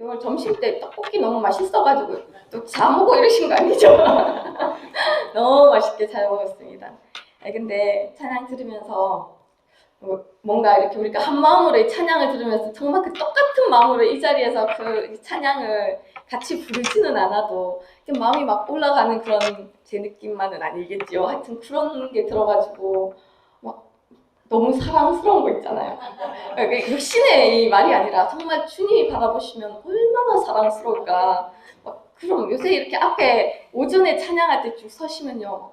오늘 점심 때 떡볶이 너무 맛있어가지고 또 자먹고 이러신 거 아니죠? 너무 맛있게 잘 먹었습니다. 근데 찬양 들으면서 뭔가 이렇게 우리가 한 마음으로 이 찬양을 들으면서 정말 그 똑같은 마음으로 이 자리에서 그 찬양을 같이 부르지는 않아도 마음이 막 올라가는 그런 제 느낌만은 아니겠지요. 하여튼 그런 게 들어가지고 막 너무 사랑스러운 거 있잖아요. 육신의 이 말이 아니라 정말 주님이 바라보시면 얼마나 사랑스러울까. 그럼 요새 이렇게 앞에 오전에 찬양할 때 쭉 서시면요,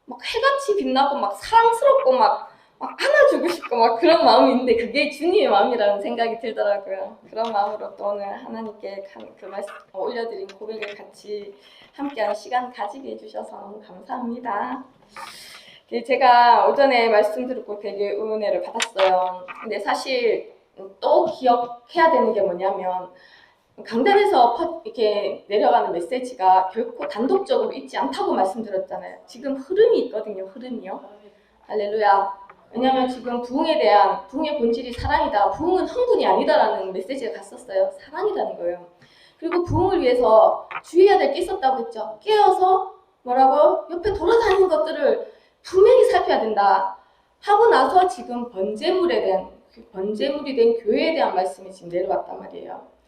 막 해같이 빛나고 막 사랑스럽고 막 안아주고 싶고 막 그런 마음이 있는데 그게 주님의 마음이라는 생각이 들더라고요. 그런 마음으로 또 오늘 하나님께 그 말씀 올려드린 고백을 같이 함께하는 시간 가지게 해주셔서 너무 감사합니다. 제가 오전에 말씀 듣고 되게 은혜를 받았어요. 근데 사실 또 기억해야 되는 게 뭐냐면 강단에서 이렇게 내려가는 메시지가 결코 단독적으로 있지 않다고 말씀드렸잖아요. 지금 흐름이 있거든요. 흐름이요. 할렐루야. 왜냐하면 지금 부흥의 본질이 사랑이다. 부흥은 흥분이 아니다라는 메시지가 갔었어요. 사랑이라는 거예요. 그리고 부흥을 위해서 주의해야 될 게 있었다고 했죠. 깨어서 뭐라고? 옆에 돌아다니는 것들을 분명히 살펴야 된다. 하고 나서 지금 번제물이 된 교회에 대한 말씀이 지금 내려왔단 말이에요.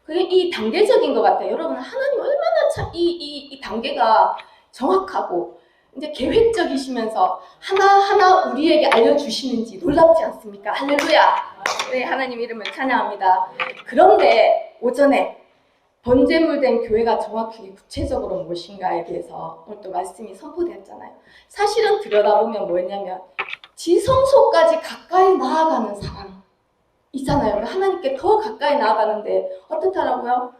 그게 이 단계적인 것 같아요. 여러분, 하나님 얼마나 참 이 단계가 정확하고 이제 계획적이시면서 하나하나 우리에게 알려주시는지 놀랍지 않습니까? 할렐루야! 네, 하나님 이름을 찬양합니다. 그런데 오전에 번제물 된 교회가 정확하게 구체적으로 무엇인가에 대해서 오늘 또 말씀이 선포되었잖아요. 사실은 들여다보면 뭐였냐면 지성소까지 가까이 나아가는 사랑 있잖아요. 하나님께 더 가까이 나아가는데 어떻더라고요?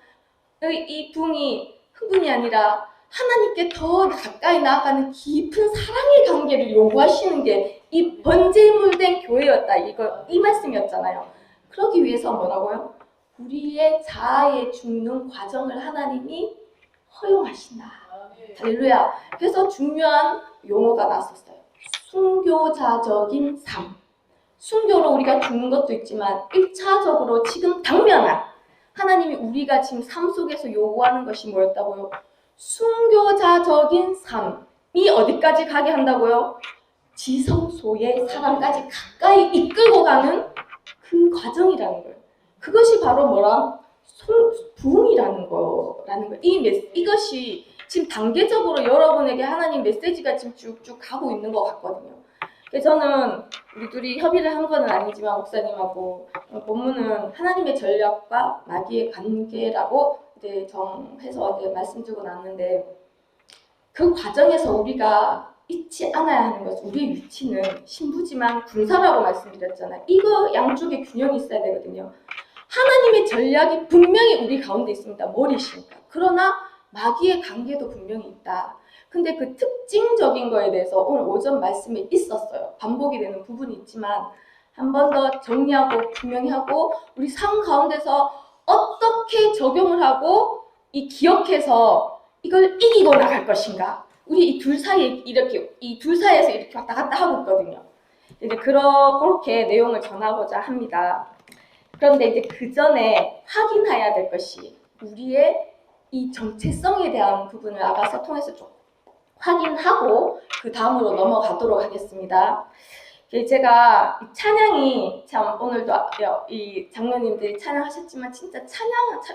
이 부흥이 흥분이 아니라 하나님께 더 가까이 나아가는 깊은 사랑의 관계를 요구하시는 게 이 번제물된 교회였다. 이 말씀이었잖아요. 그러기 위해서 뭐라고요? 우리의 자아에 죽는 과정을 하나님이 허용하신다. 할렐루야. 그래서 중요한 용어가 나왔었어요. 순교자적인 삶. 순교로 우리가 죽는 것도 있지만 1차적으로 지금 당면한 하나님이 우리가 지금 삶 속에서 요구하는 것이 뭐였다고요? 순교자적인 삶이 어디까지 가게 한다고요? 지성소의 사랑까지 가까이 이끌고 가는 그 과정이라는 거예요. 그것이 바로 뭐라? 부흥이라는 거라는 거예요. 이것이 지금 단계적으로 여러분에게 하나님 메시지가 지금 쭉쭉 가고 있는 것 같거든요. 저는 우리 둘이 협의를 한 건 아니지만 목사님하고 본문은 하나님의 전략과 마귀의 관계라고 이제 정해서 이제 말씀드리고 났는데 그 과정에서 우리가 잊지 않아야 하는 것은 우리의 위치는 신부지만 군사라고 말씀드렸잖아요. 이거 양쪽에 균형이 있어야 되거든요. 하나님의 전략이 분명히 우리 가운데 있습니다. 머리시니까. 그러나 마귀의 관계도 분명히 있다. 근데 그 특징적인 거에 대해서 오늘 오전 말씀에 있었어요. 반복이 되는 부분이 있지만 한 번 더 정리하고 분명히 하고 우리 삶 가운데서 어떻게 적용을 하고 이 기억해서 이걸 이기고 나갈 것인가. 우리 이 둘 사이에 이 둘 사이에서 이렇게 왔다 갔다 하고 있거든요. 이제 그렇게 내용을 전하고자 합니다. 그런데 이제 그 전에 확인해야 될 것이 우리의 이 정체성에 대한 부분을 아가서 통해서 좀 확인하고 그 다음으로 넘어가도록 하겠습니다. 제가 찬양이 참 오늘도 이 장로님들이 찬양하셨지만 진짜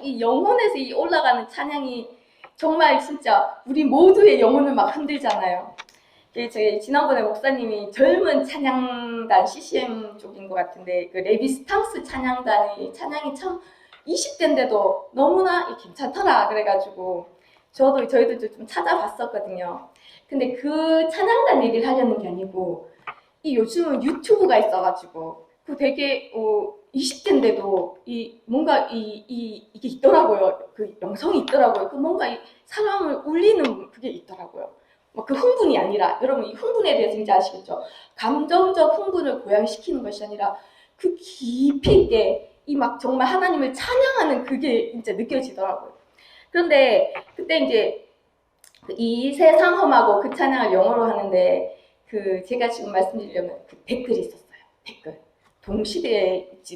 이 영혼에서 이 올라가는 찬양이 정말 진짜 우리 모두의 영혼을 막 흔들잖아요. 저희 지난번에 목사님이 젊은 찬양단 CCM 쪽인 것 같은데 그 레비스탕스 찬양단이 찬양이 참 20대인데도 너무나 괜찮더라 그래가지고 저희도 좀 찾아봤었거든요. 근데 그 찬양단 얘기를 하려는 게 아니고 요즘은 유튜브가 있어가지고 그 되게 20대인데도 뭔가 이게 있더라고요. 그 영성이 있더라고요. 그 뭔가 사람을 울리는 그게 있더라고요. 그 흥분이 아니라 여러분 이 흥분에 대해서 이제 아시겠죠? 감정적 흥분을 고양시키는 것이 아니라 그 깊이 있게 막 정말 하나님을 찬양하는 그게 이제 느껴지더라고요. 그런데 그때 이제 이 세상 험하고 그 찬양을 영어로 하는데 제가 지금 말씀드리려면 그 댓글이 있었어요. 댓글.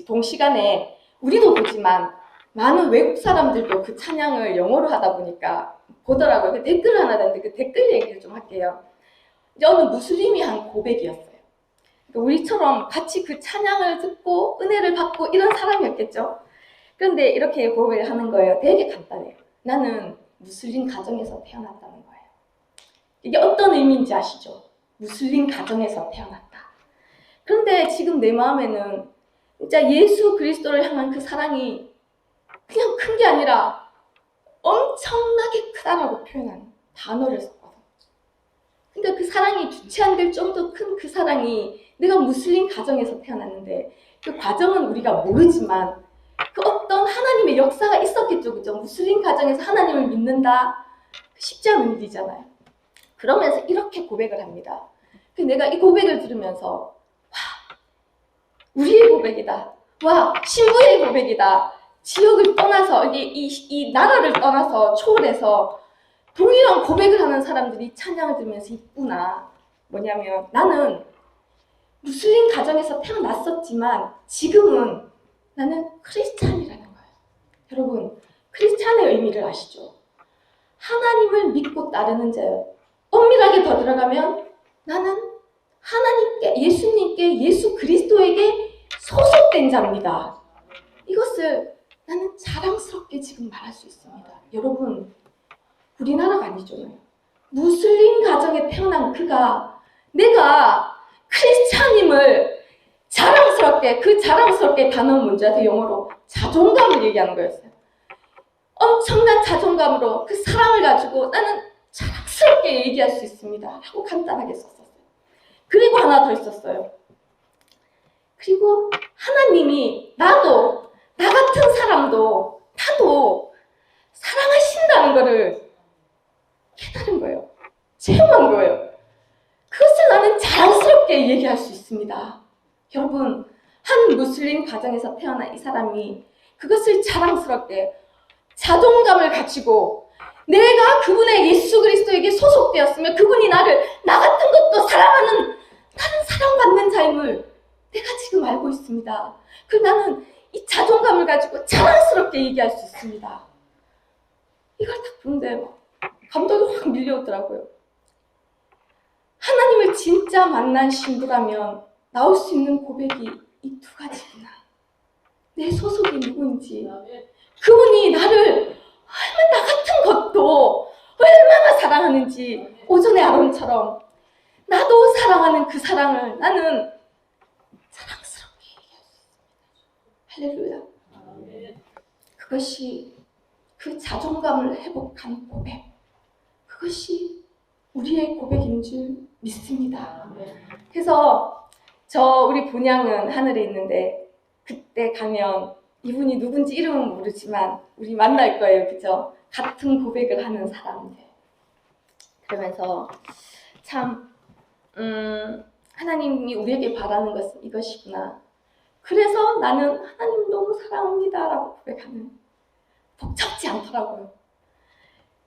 동시간에 우리도 보지만 많은 외국 사람들도 그 찬양을 영어로 하다 보니까 보더라고요. 그 댓글을 하나 달는데 그 댓글 얘기를 좀 할게요. 이제 어느 무슬림이 한 고백이었어요. 그러니까 우리처럼 같이 그 찬양을 듣고 은혜를 받고 이런 사람이었겠죠. 그런데 이렇게 고백을 하는 거예요. 되게 간단해요. 나는 무슬림 가정에서 태어났다는 거예요. 이게 어떤 의미인지 아시죠? 무슬림 가정에서 태어났다. 그런데 지금 내 마음에는 진짜 예수 그리스도를 향한 그 사랑이 그냥 큰 게 아니라 엄청나게 크다라고 표현한 단어를 썼거든. 그러니까 그 사랑이 주체 안 될 정도 큰 그 사랑이 내가 무슬림 가정에서 태어났는데 그 과정은 우리가 모르지만 그 어떤 하나님의 역사가 있었겠죠. 그죠? 무슬림 가정에서 하나님을 믿는다. 쉽지 않은 일이잖아요. 그러면서 이렇게 고백을 합니다. 내가 이 고백을 들으면서 와, 우리의 고백이다. 와, 신부의 고백이다. 지역을 떠나서 이 나라를 떠나서 초월해서 동일한 고백을 하는 사람들이 찬양을 들으면서 있구나. 뭐냐면 나는 무슬림 가정에서 태어났었지만 지금은 나는 크리스찬이라는 거예요. 여러분, 크리스찬의 의미를 아시죠? 하나님을 믿고 따르는 자예요. 엄밀하게 더 들어가면 나는 하나님께, 예수님께, 예수 그리스도에게 소속된 자입니다. 이것을 나는 자랑스럽게 지금 말할 수 있습니다. 여러분, 우리나라가 아니잖아요. 무슬림 가정에 태어난 그가 내가 크리스찬임을 자랑스럽게, 그 자랑스럽게 단어는 뭔지 아세요? 영어로 자존감을 얘기하는 거였어요. 엄청난 자존감으로 그 사랑을 가지고 나는 자랑스럽게 얘기할 수 있습니다. 하고 간단하게 썼었어요. 그리고 하나 더 있었어요. 그리고 하나님이 나도, 나 같은 사람도, 나도 사랑하신다는 거를 깨달은 거예요. 체험한 거예요. 그것을 나는 자랑스럽게 얘기할 수 있습니다. 여러분, 한 무슬림 가정에서 태어난 이 사람이 그것을 자랑스럽게 자존감을 가지고 내가 그분의 예수 그리스도에게 소속되었으며 그분이 나를 나 같은 것도 사랑하는 나는 사랑받는 자임을 내가 지금 알고 있습니다. 그리고 나는 이 자존감을 가지고 자랑스럽게 얘기할 수 있습니다. 이걸 딱 보는데 감동이 확 밀려오더라고요. 하나님을 진짜 만난 신부라면 나올 수 있는 고백이 이 두 가지구나. 내 소속이 누구인지, 그분이 나를 얼마나 나 같은 것도 얼마나 사랑하는지, 오전의 아론처럼 나도 사랑하는 그 사랑을 나는 사랑스럽게 얘기할 수 있습니다. 할렐루야. 그것이 그 자존감을 회복한 고백, 그것이 우리의 고백인 줄 믿습니다. 그래서 우리 본향은 하늘에 있는데 그때 가면 이분이 누군지 이름은 모르지만 우리 만날 거예요. 그죠? 같은 고백을 하는 사람들. 그러면서 참 하나님이 우리에게 바라는 것은 이것이구나. 그래서 나는 하나님 너무 사랑합니다 라고 고백하는, 복잡지 않더라고요.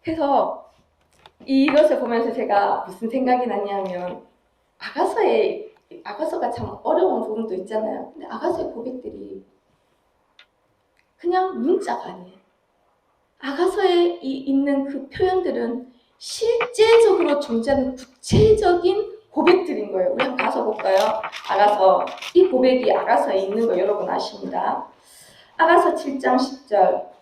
그래서 이것을 보면서 제가 무슨 생각이 나냐면 아가서가 참 어려운 부분도 있잖아요. 근데 아가서의 고백들이 그냥 문자가 아니에요. 아가서에 있는 그 표현들은 실제적으로 존재하는 구체적인 고백들인 거예요. 우리 한번 가서 볼까요? 아가서, 이 고백이 아가서에 있는 거 여러분 아십니다. 아가서 7장 10절.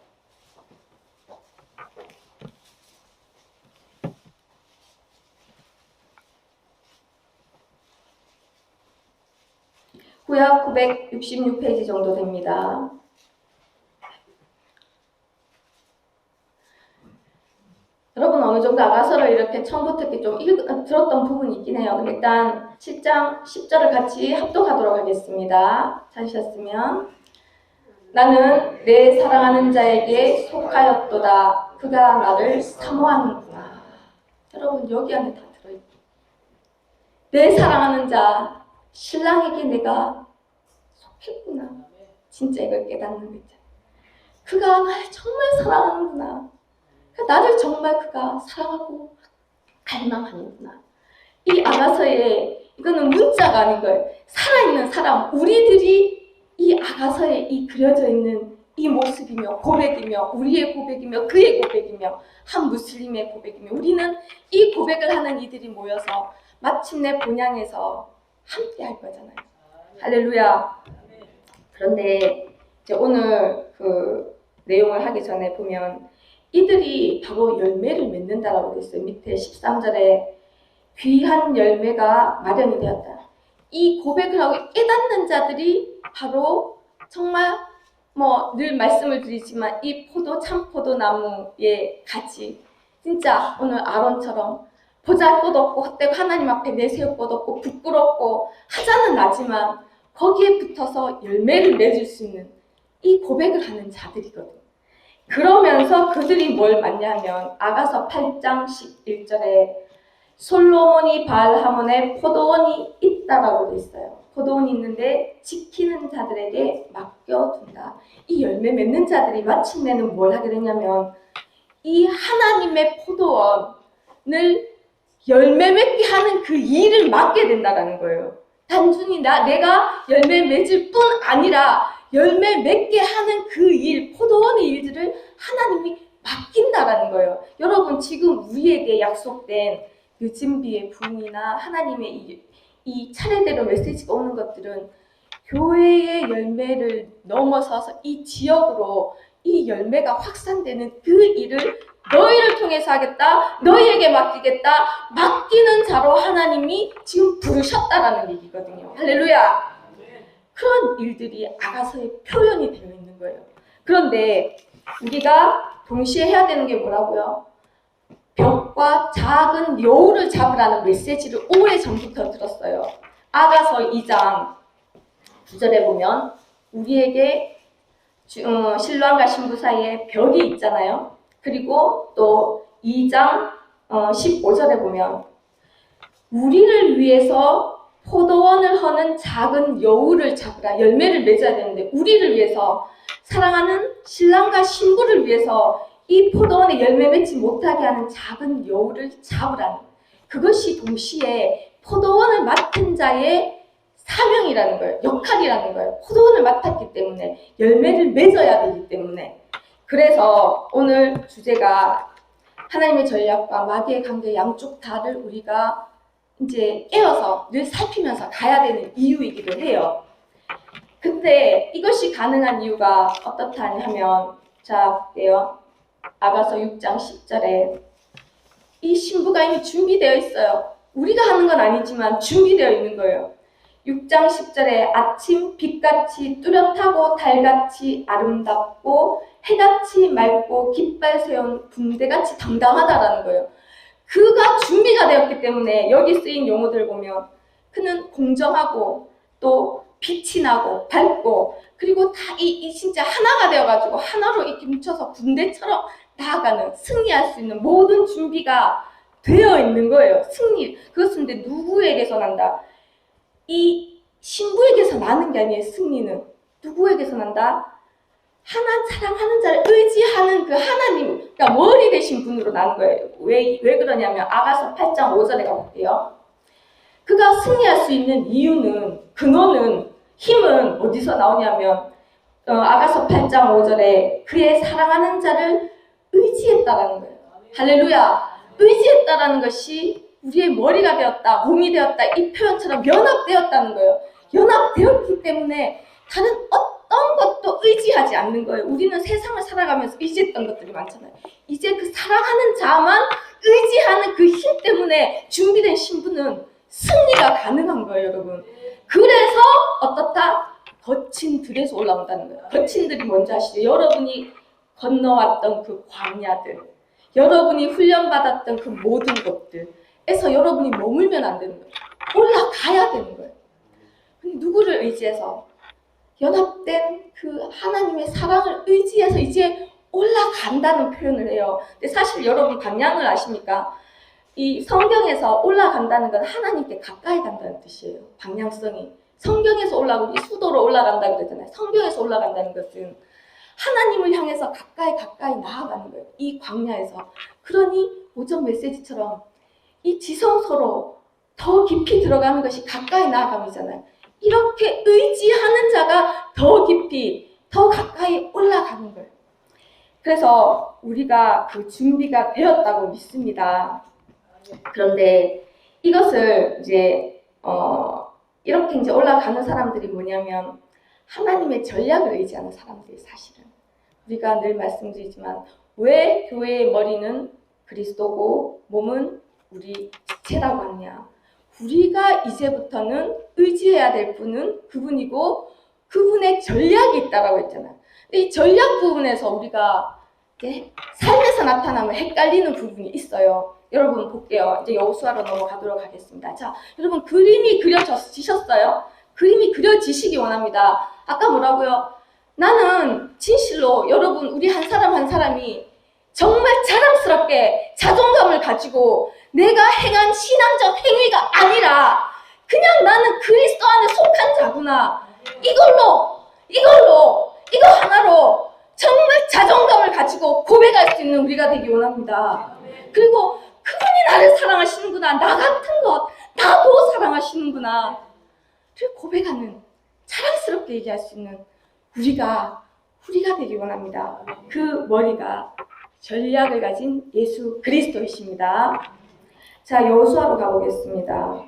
구약 966페이지 정도 됩니다. 여러분 어느 정도 아가서를 이렇게 처음부터 이렇게 좀 들었던 부분이 있긴 해요. 근데 일단 7장 10절을 같이 합독하도록 하겠습니다. 찾으셨으면, 나는 내 사랑하는 자에게 속하였도다. 그가 나를 사모하는구나. 여러분 여기 안에 다 들어있고, 내 사랑하는 자, 신랑에게 내가 속했구나. 진짜 이걸 깨닫는 거 있잖아요. 그가 나를 정말 사랑하는구나. 나를 정말 그가 사랑하고 갈망하는구나. 이 아가서에, 이거는 문자가 아닌 거예요. 살아있는 사람, 우리들이 이 아가서에 이 그려져 있는 이 모습이며 고백이며 우리의 고백이며 그의 고백이며 한 무슬림의 고백이며 우리는 이 고백을 하는 이들이 모여서 마침내 본향에서 함께 할 거잖아요. 할렐루야. 그런데 이제 오늘 그 내용을 하기 전에 보면 이들이 바로 열매를 맺는다라고 되어 있어요. 밑에 13절에 귀한 열매가 마련이 되었다. 이 고백을 하고 깨닫는 자들이 바로 정말 늘 말씀을 드리지만 이 참포도 나무의 가지, 진짜 오늘 아론처럼 보잘것없고 헛되고 하나님 앞에 내세울 것 없고 부끄럽고 하자는 나지만 거기에 붙어서 열매를 맺을 수 있는 이 고백을 하는 자들이거든. 그러면서 그들이 뭘 맞냐면 아가서 8장 11절에 솔로몬이 바알하몬에 포도원이 있다라고 돼 있어요. 포도원이 있는데 지키는 자들에게 맡겨둔다. 이 열매 맺는 자들이 마침내는 뭘 하게 되냐면 이 하나님의 포도원을 열매 맺게 하는 그 일을 맡게 된다라는 거예요. 단순히 내가 열매 맺을 뿐 아니라 열매 맺게 하는 그 일, 포도원의 일들을 하나님이 맡긴다라는 거예요. 여러분 지금 우리에게 약속된 늦은비의 부흥이나 하나님의 이 차례대로 메시지가 오는 것들은 교회의 열매를 넘어서서 이 지역으로 이 열매가 확산되는 그 일을 너희를 통해서 하겠다, 너희에게 맡기겠다, 맡기는 자로 하나님이 지금 부르셨다라는 얘기거든요. 할렐루야. 그런 일들이 아가서에 표현이 되어 있는 거예요. 그런데 우리가 동시에 해야 되는 게 뭐라고요? 벽과 작은 여우를 잡으라는 메시지를 오래전부터 들었어요. 아가서 2장 9절에 보면 우리에게 신랑과 신부 사이에 벽이 있잖아요. 그리고 또 2장 15절에 보면 우리를 위해서 포도원을 허는 작은 여우를 잡으라. 열매를 맺어야 되는데 우리를 위해서, 사랑하는 신랑과 신부를 위해서 이 포도원에 열매 맺지 못하게 하는 작은 여우를 잡으라는, 그것이 동시에 포도원을 맡은 자의 사명이라는 거예요. 역할이라는 거예요. 포도원을 맡았기 때문에 열매를 맺어야 되기 때문에. 그래서 오늘 주제가 하나님의 전략과 마귀의 관계 양쪽 다를 우리가 이제 깨어서 늘 살피면서 가야 되는 이유이기도 해요. 근데 이것이 가능한 이유가 어떻다 하면, 자 볼게요. 아가서 6장 10절에 이 신부가 이미 준비되어 있어요. 우리가 하는 건 아니지만 준비되어 있는 거예요. 6장 10절에 아침 빛같이 뚜렷하고 달같이 아름답고 해같이 맑고 깃발 세운 군대같이 당당하다라는 거예요. 그가 준비가 되었기 때문에 여기 쓰인 용어들 보면 그는 공정하고 또 빛이 나고 밝고 그리고 다 이 진짜 하나가 되어가지고 하나로 이렇게 뭉쳐서 군대처럼 나아가는, 승리할 수 있는 모든 준비가 되어 있는 거예요. 승리. 그것은 근데 누구에게서 난다? 이 신부에게서 나는 게 아니에요. 승리는 누구에게서 난다? 하나 사랑하는 자를 의지하는 그 하나님, 그러니까 머리 되신 분으로 나는 거예요. 왜 그러냐면 아가서 8장 5절에 가볼게요. 그가 승리할 수 있는 이유는, 근원은, 힘은 어디서 나오냐면 아가서 8장 5절에 그의 사랑하는 자를 의지했다라는 거예요. 할렐루야. 의지했다라는 것이 우리의 머리가 되었다, 몸이 되었다, 이 표현처럼 연합되었다는 거예요. 연합되었기 때문에 다른 어떤 것도 의지하지 않는 거예요. 우리는 세상을 살아가면서 의지했던 것들이 많잖아요. 이제 그 사랑하는 자만 의지하는 그 힘 때문에 준비된 신부는 승리가 가능한 거예요, 여러분. 그래서 어떻다? 거친 들에서 올라온다는 거예요. 거친들이 뭔지 아시죠? 여러분이 건너왔던 그 광야들, 여러분이 훈련받았던 그 모든 것들에서 여러분이 머물면 안 되는 거예요. 올라가야 되는 거예요. 근데 누구를 의지해서? 연합된 그 하나님의 사랑을 의지해서 이제 올라간다는 표현을 해요. 근데 사실 여러분 방향을 아십니까? 이 성경에서 올라간다는 건 하나님께 가까이 간다는 뜻이에요. 방향성이. 성경에서 올라가고 수도로 올라간다고 그러잖아요. 성경에서 올라간다는 것은 하나님을 향해서 가까이 나아가는 거예요. 이 광야에서. 그러니 오전 메시지처럼 이 지성소로 더 깊이 들어가는 것이 가까이 나아감이잖아요. 이렇게 의지하는 자가 더 깊이 더 가까이 올라가는 거예요. 그래서 우리가 그 준비가 되었다고 믿습니다. 그런데 이것을 이제 이렇게 이제 올라가는 사람들이 뭐냐면 하나님의 전략을 의지하는 사람들이 사실은 우리가 늘 말씀드리지만 왜 교회의 머리는 그리스도고 몸은 우리 지체라고 하냐. 우리가 이제부터는 의지해야 될 분은 그분이고 그분의 전략이 있다라고 했잖아요. 이 전략 부분에서 우리가 이제 삶에서 나타나면 헷갈리는 부분이 있어요. 여러분 볼게요. 이제 여호수아로 넘어가도록 하겠습니다. 자, 여러분 그림이 그려지셨어요? 그림이 그려지시기 원합니다. 아까 뭐라고요? 나는 진실로 여러분 우리 한 사람 한 사람이 정말 자랑스럽게 자존감을 가지고 내가 행한 신앙적 행위가 아니라 그냥 나는 그리스도 안에 속한 자구나. 이거 하나로 정말 자존감을 가지고 고백할 수 있는 우리가 되기 원합니다. 그리고 그분이 나를 사랑하시는구나. 나 같은 것 나도 사랑하시는구나. 를 고백하는 자랑스럽게 얘기할 수 있는 우리가 되기 원합니다. 그 머리가 전략을 가진 예수 그리스도이십니다. 자, 여호수아로 가보겠습니다.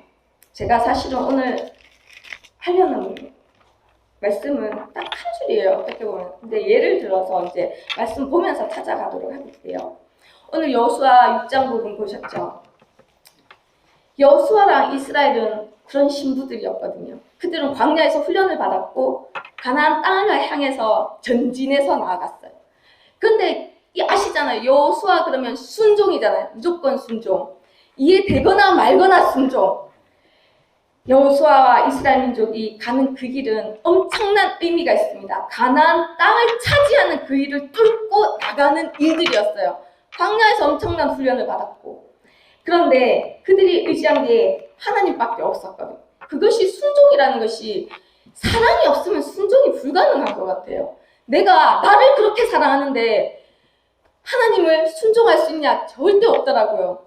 제가 사실은 오늘 하려는 말씀은 딱 한 줄이에요. 어떻게 보면. 근데 예를 들어서 이제 말씀 보면서 찾아가도록 할게요. 오늘 여호수아 6장 부분 보셨죠? 여호수아랑 이스라엘은 그런 신부들이었거든요. 그들은 광야에서 훈련을 받았고 가나안 땅을 향해서 전진해서 나아갔어요. 그런데 아시잖아요. 여호수아 그러면 순종이잖아요. 무조건 순종. 이해되거나 말거나 순종. 여호수아와 이스라엘 민족이 가는 그 길은 엄청난 의미가 있습니다. 가나안 땅을 차지하는 그 일을 뚫고 나가는 일들이었어요. 광야에서 엄청난 훈련을 받았고 그런데 그들이 의지한 게 하나님밖에 없었거든요. 그것이 순종이라는 것이 사랑이 없으면 순종이 불가능한 것 같아요. 내가 나를 그렇게 사랑하는데 하나님을 순종할 수 있냐? 절대 없더라고요.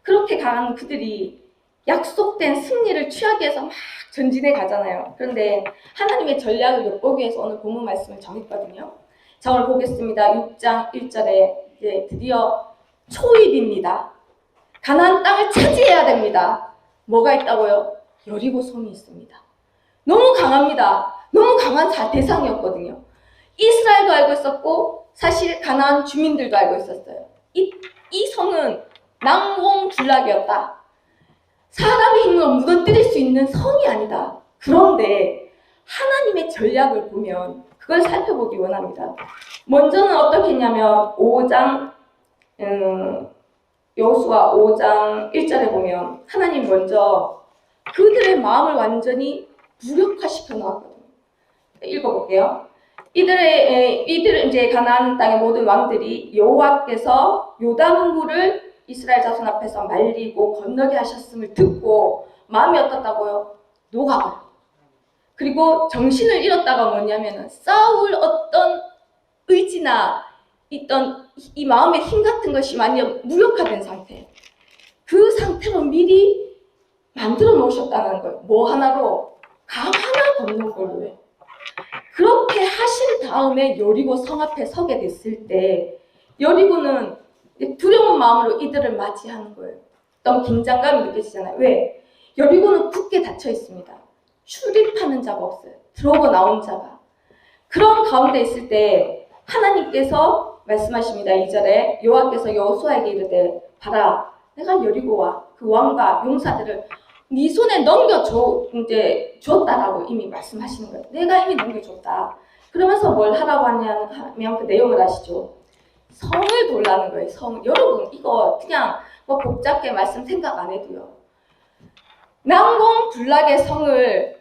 그렇게 강한 그들이 약속된 승리를 취하기 위해서 막 전진해 가잖아요. 그런데 하나님의 전략을 엿보기 위해서 오늘 본문 말씀을 정했거든요. 자, 오늘 보겠습니다. 6장 1절에 이제 드디어 초입입니다. 가나안 땅을 차지해야 됩니다. 뭐가 있다고요? 여리고 성이 있습니다. 너무 강합니다. 너무 강한 대상이었거든요. 이스라엘도 알고 있었고 사실 가나안 주민들도 알고 있었어요. 이 성은 난공불락이었다. 사람의 힘으로 무너뜨릴 수 있는 성이 아니다. 그런데 하나님의 전략을 보면 그걸 살펴보기 원합니다. 먼저는 어떻게 했냐면 5장 여호수아 5장 1절에 보면 하나님 먼저 그들의 마음을 완전히 무력화시켜 놓았거든요. 읽어볼게요. 이들은 이제 가나안 땅의 모든 왕들이 여호와께서 요단물을 이스라엘 자손 앞에서 말리고 건너게 하셨음을 듣고 마음이 어떻다고요? 녹아버려. 그리고 정신을 잃었다가 뭐냐면은 싸울 어떤 의지나 있던 이 마음의 힘 같은 것이 완전 무력화된 상태. 그 상태로 미리 만들어 놓으셨다는 거예요. 뭐 하나로? 강 하나 걷는 걸로요. 그렇게 하신 다음에 여리고 성 앞에 서게 됐을 때 여리고는 두려운 마음으로 이들을 맞이하는 거예요. 어떤 긴장감이 느껴지잖아요. 왜? 여리고는 굳게 닫혀 있습니다. 출입하는 자가 없어요. 들어오고 나온 자가. 그런 가운데 있을 때 하나님께서 말씀하십니다. 2절에 여호와께서 여호수아에게 이르되 봐라 내가 여리고와 그 왕과 용사들을 네 손에 줬다라고 이미 말씀하시는 거예요. 내가 이미 넘겨줬다. 그러면서 뭘 하라고 하냐면 그 내용을 아시죠? 성을 돌라는 거예요. 성. 여러분 이거 그냥 뭐 복잡게 말씀 생각 안 해도요. 난공불락의 성을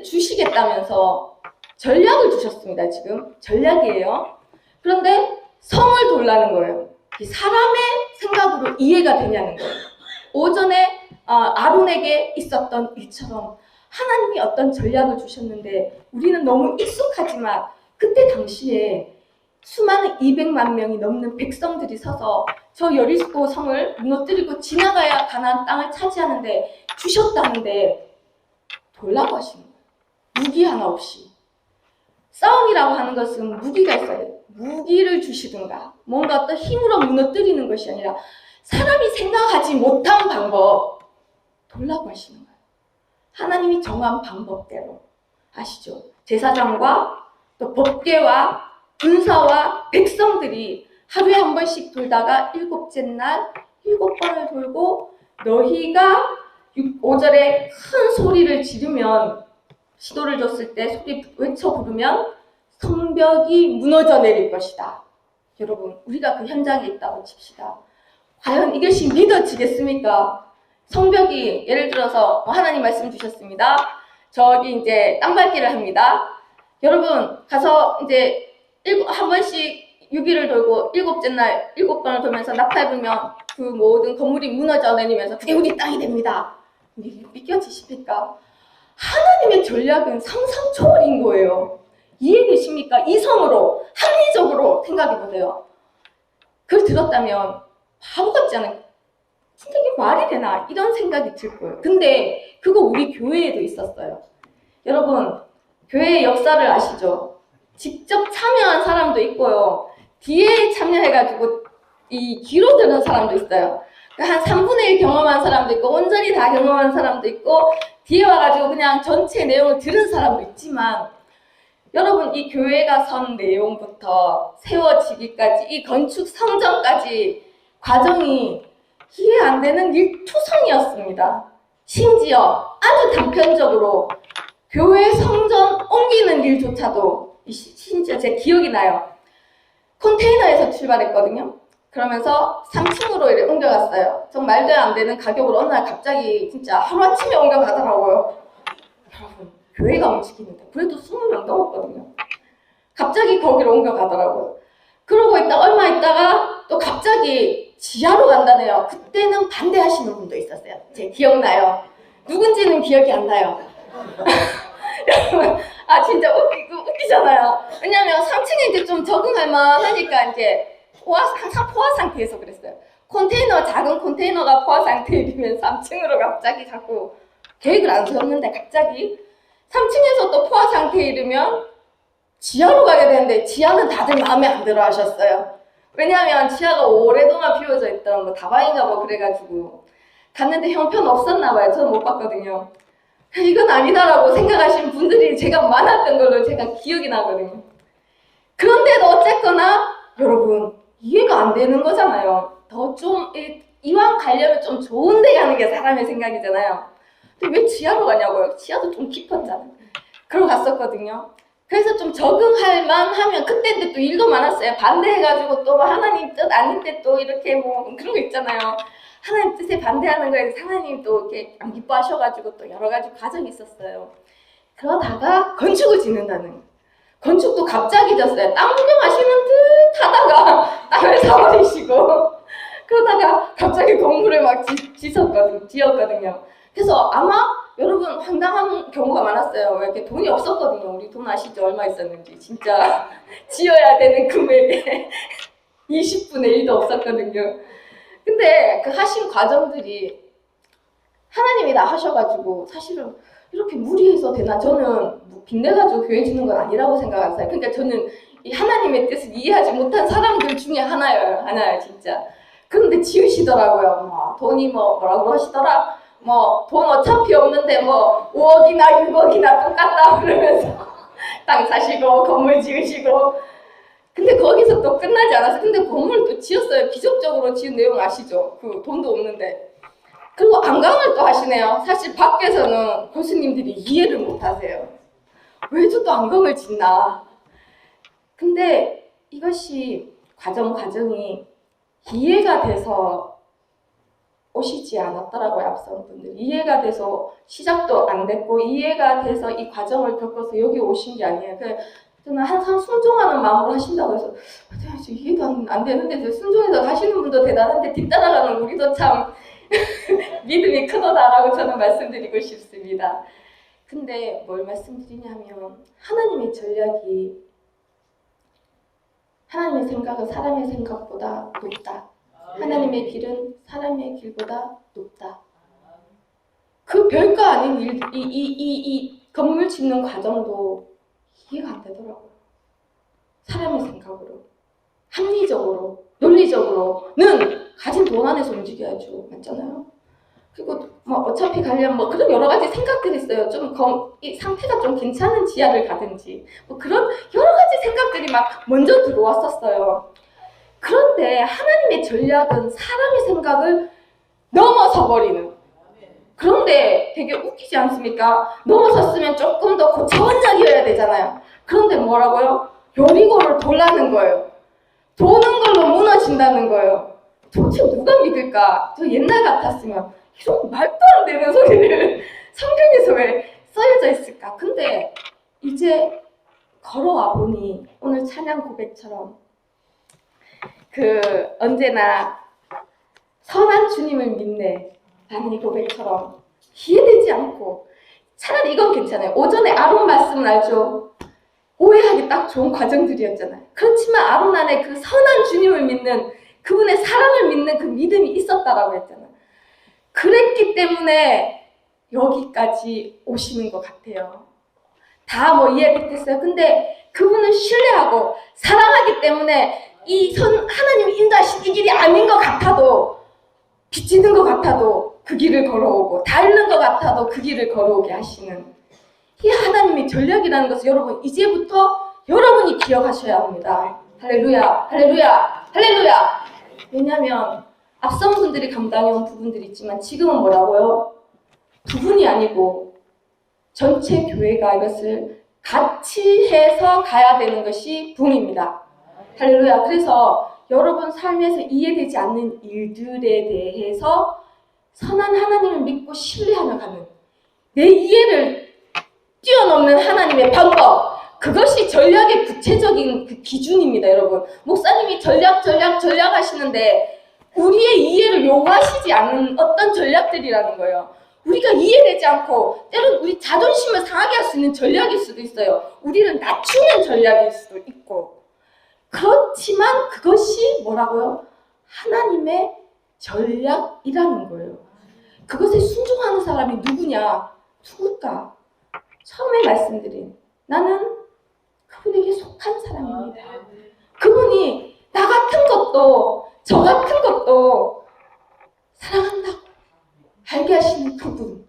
주시겠다면서 전략을 주셨습니다. 지금 전략이에요. 그런데 성을 돌라는 거예요. 사람의 생각으로 이해가 되냐는 거예요. 오전에 아론에게 있었던 일처럼 하나님이 어떤 전략을 주셨는데 우리는 너무 익숙하지만 그때 당시에 수많은 200만 명이 넘는 백성들이 서서 저 여리고 성을 무너뜨리고 지나가야 가나안 땅을 차지하는데 주셨다는데 돌라고 하시는 거예요. 무기 하나 없이 싸움이라고 하는 것은 무기가 있어요. 무기를 주시든가 뭔가 어떤 힘으로 무너뜨리는 것이 아니라 사람이 생각하지 못한 방법 돌라고 하시는 거예요. 하나님이 정한 방법대로. 아시죠? 제사장과 또 법궤와 군사와 백성들이 하루에 한 번씩 돌다가 일곱째 날 7번을 돌고 너희가 5절에 큰 소리를 지르면 시도를 줬을 때 소리 외쳐 부르면 성벽이 무너져 내릴 것이다. 여러분, 우리가 그 현장에 있다고 칩시다. 과연 이것이 믿어지겠습니까? 성벽이 예를 들어서 하나님 말씀 주셨습니다. 저기 이제 땅밟기를 합니다. 여러분 가서 이제 한 번씩 6일을 돌고 7째 날 7번을 돌면서 나팔 불면 그 모든 건물이 무너져 내리면서 그게 우리 땅이 됩니다. 믿겨지십니까? 하나님의 전략은 상상 초월인 거예요. 이해되십니까? 이성으로 합리적으로 생각해 보세요. 그걸 들었다면 바보 같지 않아요? 진짜 이게 말이 되나? 이런 생각이 들 거예요. 근데 그거 우리 교회에도 있었어요. 여러분, 교회의 역사를 아시죠? 직접 참여한 사람도 있고요. 뒤에 참여해가지고 이 귀로 들은 사람도 있어요. 한 3분의 1 경험한 사람도 있고 온전히 다 경험한 사람도 있고 뒤에 와가지고 그냥 전체 내용을 들은 사람도 있지만 여러분 이 교회가 선 내용부터 세워지기까지 이 건축 성전까지 과정이 이해 안 되는 일투성이었습니다. 심지어 아주 단편적으로 교회 성전 옮기는 일조차도 심지어 제 기억이 나요. 컨테이너에서 출발했거든요. 그러면서 3층으로 이렇게 옮겨갔어요. 정말 말도 안 되는 가격으로 어느 날 갑자기 진짜 하루아침에 옮겨가더라고요. 여러분, 교회가 움직이는데 그래도 20명 넘었거든요. 갑자기 거기로 옮겨가더라고요. 그러고 있다가 얼마 있다가 또 갑자기 지하로 간다네요. 그때는 반대하시는 분도 있었어요. 제 기억나요. 누군지는 기억이 안 나요. 아 진짜 웃기잖아요. 왜냐면 3층에 이제 좀 적응할 만하니까 이제 항상 포화 상태에서 그랬어요. 작은 컨테이너가 포화 상태이면 3층으로 갑자기 자꾸 계획을 안 세웠는데 갑자기 3층에서 또 포화 상태에 이르면 지하로 가게 되는데 지하는 다들 마음에 안 들어 하셨어요. 왜냐면 지하가 오랫동안 비워져 있던 뭐 다방인가 뭐 그래가지고 갔는데 형편 없었나 봐요. 저는 못 봤거든요. 이건 아니다라고 생각하신 분들이 제가 많았던 걸로 제가 기억이 나거든요. 그런데도 어쨌거나 여러분 이해가 안 되는 거잖아요. 더 좀 이왕 가려면 좀 좋은 데 가는 게 사람의 생각이잖아요. 근데 왜 지하로 가냐고요? 지하도 좀 깊었잖아요. 그러고 갔었거든요. 그래서 좀 적응할 만하면 그때도 또 일도 많았어요. 반대해가지고 또 하나님 뜻 아닌 때 또 이렇게 뭐 그런 거 있잖아요. 하나님 뜻에 반대하는 거에 하나님 또 이렇게 안 기뻐하셔가지고 또 여러 가지 과정이 있었어요. 그러다가 건축을 짓는다는 거예요. 건축도 갑자기 졌어요. 땅 구경하시는 듯 하다가 땅을 사버리시고 그러다가 갑자기 건물을 막 지었거든요. 그래서 아마 여러분 황당한 경우가 많았어요. 왜 이렇게 돈이 없었거든요. 우리 돈 아시죠? 얼마 있었는지. 진짜 지어야 되는 금액에 20분의 1도 없었거든요. 근데 그 하신 과정들이 하나님이 다 하셔가지고 사실은 이렇게 무리해서 되나? 저는 뭐 빚내가지고 교회 주는 건 아니라고 생각했어요. 그러니까 저는 이 하나님의 뜻을 이해하지 못한 사람들 중에 하나예요, 진짜. 그런데 지으시더라고요. 뭐 돈이 뭐라고 하시더라? 뭐 돈 어차피 없는데 뭐 5억이나 6억이나 똑같다 그러면서 땅 사시고 건물 지으시고. 근데 거기서 또 끝나지 않았어요. 근데 건물 또 지었어요. 기적적으로 지은 내용 아시죠? 그 돈도 없는데. 그리고 안강을 또 하시네요. 사실 밖에서는 교수님들이 이해를 못 하세요. 왜 저 또 안강을 짓나? 근데 이것이 과정이 이해가 돼서 오시지 않았더라고요. 앞선 분들. 이해가 돼서 시작도 안 됐고 이해가 돼서 이 과정을 겪어서 여기 오신 게 아니에요. 저는 항상 순종하는 마음으로 하신다고 해서 이해도 안 되는데 순종해서 가시는 분도 대단한데 뒤따라가는 우리도 참 믿음이 크도다라고 저는 말씀드리고 싶습니다. 근데 뭘 말씀드리냐면 하나님의 전략이 하나님의 생각은 사람의 생각보다 높다. 하나님의 길은 사람의 길보다 높다. 그 별거 아닌 이 건물 짓는 과정도 이해가 안 되더라고요. 사람의 생각으로, 합리적으로, 논리적으로는 가진 돈 안에서 움직여야죠. 맞잖아요? 그리고 뭐 어차피 가려면 뭐 그런 여러 가지 생각들이 있어요. 좀 이 상태가 좀 괜찮은 지하를 가든지 뭐 그런 여러 가지 생각들이 막 먼저 들어왔었어요. 그런데 하나님의 전략은 사람의 생각을 넘어서 버리는. 그런데 되게 웃기지 않습니까? 넘어섰으면 조금 더 고차원적이어야 되잖아요. 그런데 뭐라고요? 여리고를 돌라는 거예요. 도는 걸로 무너진다는 거예요. 도대체 누가 믿을까? 저 옛날 같았으면 이런 말도 안 되는 소리를 성경에서 왜 써여져 있을까? 근데 이제 걸어와 보니 오늘 찬양 고백처럼 언제나 선한 주님을 믿네 라는 이 고백처럼 이해되지 않고 차라리 이건 괜찮아요. 오전에 아론 말씀은 알죠? 오해하기 딱 좋은 과정들이었잖아요. 그렇지만 아론 안에 그 선한 주님을 믿는 그분의 사랑을 믿는 그 믿음이 있었다라고 했잖아요. 그랬기 때문에 여기까지 오시는 것 같아요. 다 뭐 이해 못했어요. 근데 그분을 신뢰하고 사랑하기 때문에 하나님이 인도하신 이 길이 아닌 것 같아도 비치는 것 같아도 그 길을 걸어오고 닳는 것 같아도 그 길을 걸어오게 하시는 이 하나님의 전략이라는 것을 여러분 이제부터 여러분이 기억하셔야 합니다. 할렐루야, 할렐루야, 할렐루야. 왜냐하면 앞선 분들이 감당해온 부분들이 있지만 지금은 뭐라고요? 두 분이 아니고 전체 교회가 이것을 같이 해서 가야 되는 것이 부흥입니다. 할렐루야. 그래서 여러분 삶에서 이해되지 않는 일들에 대해서 선한 하나님을 믿고 신뢰하며 가는 내 이해를 뛰어넘는 하나님의 방법, 그것이 전략의 구체적인 그 기준입니다. 여러분, 목사님이 전략 하시는데 우리의 이해를 요구하시지 않는 어떤 전략들이라는 거예요. 우리가 이해되지 않고 때로는 우리 자존심을 상하게 할 수 있는 전략일 수도 있어요. 우리를 낮추는 전략일 수도 있고. 그렇지만 그것이 뭐라고요? 하나님의 전략이라는 거예요. 그것에 순종하는 사람이 누구냐? 누굴까? 처음에 말씀드린 나는 그분에게 속한 사람입니다. 그분이 나 같은 것도 저 같은 것도 사랑한다고 알게 하시는 그분,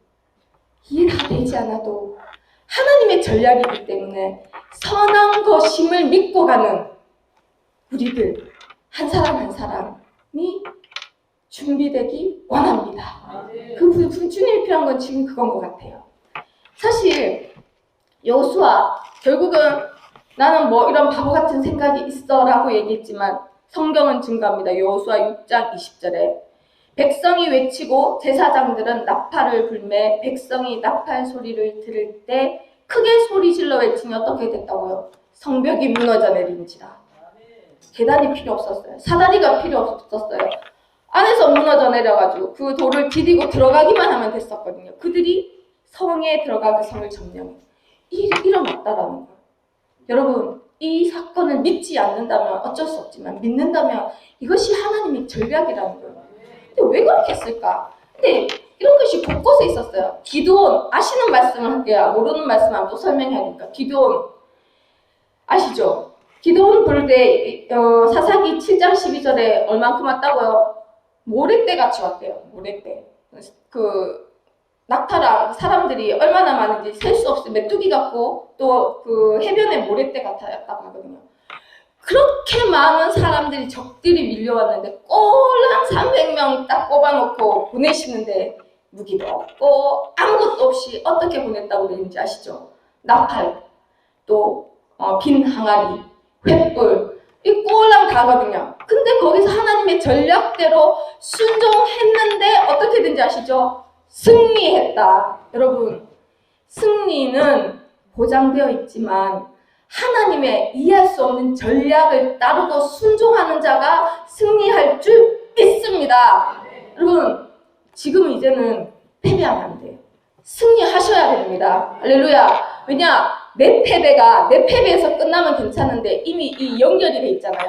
이해 다 되지 않아도 하나님의 전략이기 때문에 선한 것임을 믿고 가는 우리들 한 사람 한 사람이 준비되기 원합니다. 그 주님이 필요한 건 지금 그건 것 같아요. 사실 여호수아 결국은 나는 뭐 이런 바보 같은 생각이 있어 라고 얘기했지만 성경은 증거합니다. 여호수아 6장 20절에 백성이 외치고 제사장들은 나팔을 불매 백성이 나팔 소리를 들을 때 크게 소리질러 외치니 어떻게 됐다고요? 성벽이 무너져 내린지라. 계단이 필요 없었어요. 사다리가 필요 없었어요. 안에서 무너져 내려가지고 그 돌을 디디고 들어가기만 하면 됐었거든요. 그들이 성에 들어가 그 성을 점령해. 일어났다라는 거예요. 여러분, 이 사건을 믿지 않는다면 어쩔 수 없지만 믿는다면 이것이 하나님의 전략이라는 거예요. 근데 왜 그렇게 했을까? 근데 이런 것이 곳곳에 있었어요. 기드온, 아시는 말씀을 할게요. 모르는 말씀은 또 설명하니까. 기드온 아시죠? 기드온 부를 때 사사기 7장 12절에 얼만큼 왔다고요? 모래떼 같이 왔대요. 모래떼. 낙타랑 사람들이 얼마나 많은지 셀 수 없이 메뚜기 같고 또 그 해변의 모래떼 같았다고 하거든요. 그렇게 많은 사람들이 적들이 밀려왔는데 꼴랑 300명 딱 뽑아놓고 보내시는데 무기도 없고 아무것도 없이 어떻게 보냈다고 되는지 아시죠? 나팔, 또 빈 항아리, 횃불 이 꼴랑 다거든요. 근데 거기서 하나님의 전략대로 순종했는데 어떻게 된지 아시죠? 승리했다. 여러분, 승리는 보장되어 있지만 하나님의 이해할 수 없는 전략을 따르고 순종하는 자가 승리할 줄 믿습니다. 여러분, 지금은 이제는 패배하면 안 돼요. 승리하셔야 됩니다. 할렐루야. 왜냐? 내 패배에서 끝나면 괜찮은데 이미 이 연결이 돼 있잖아요.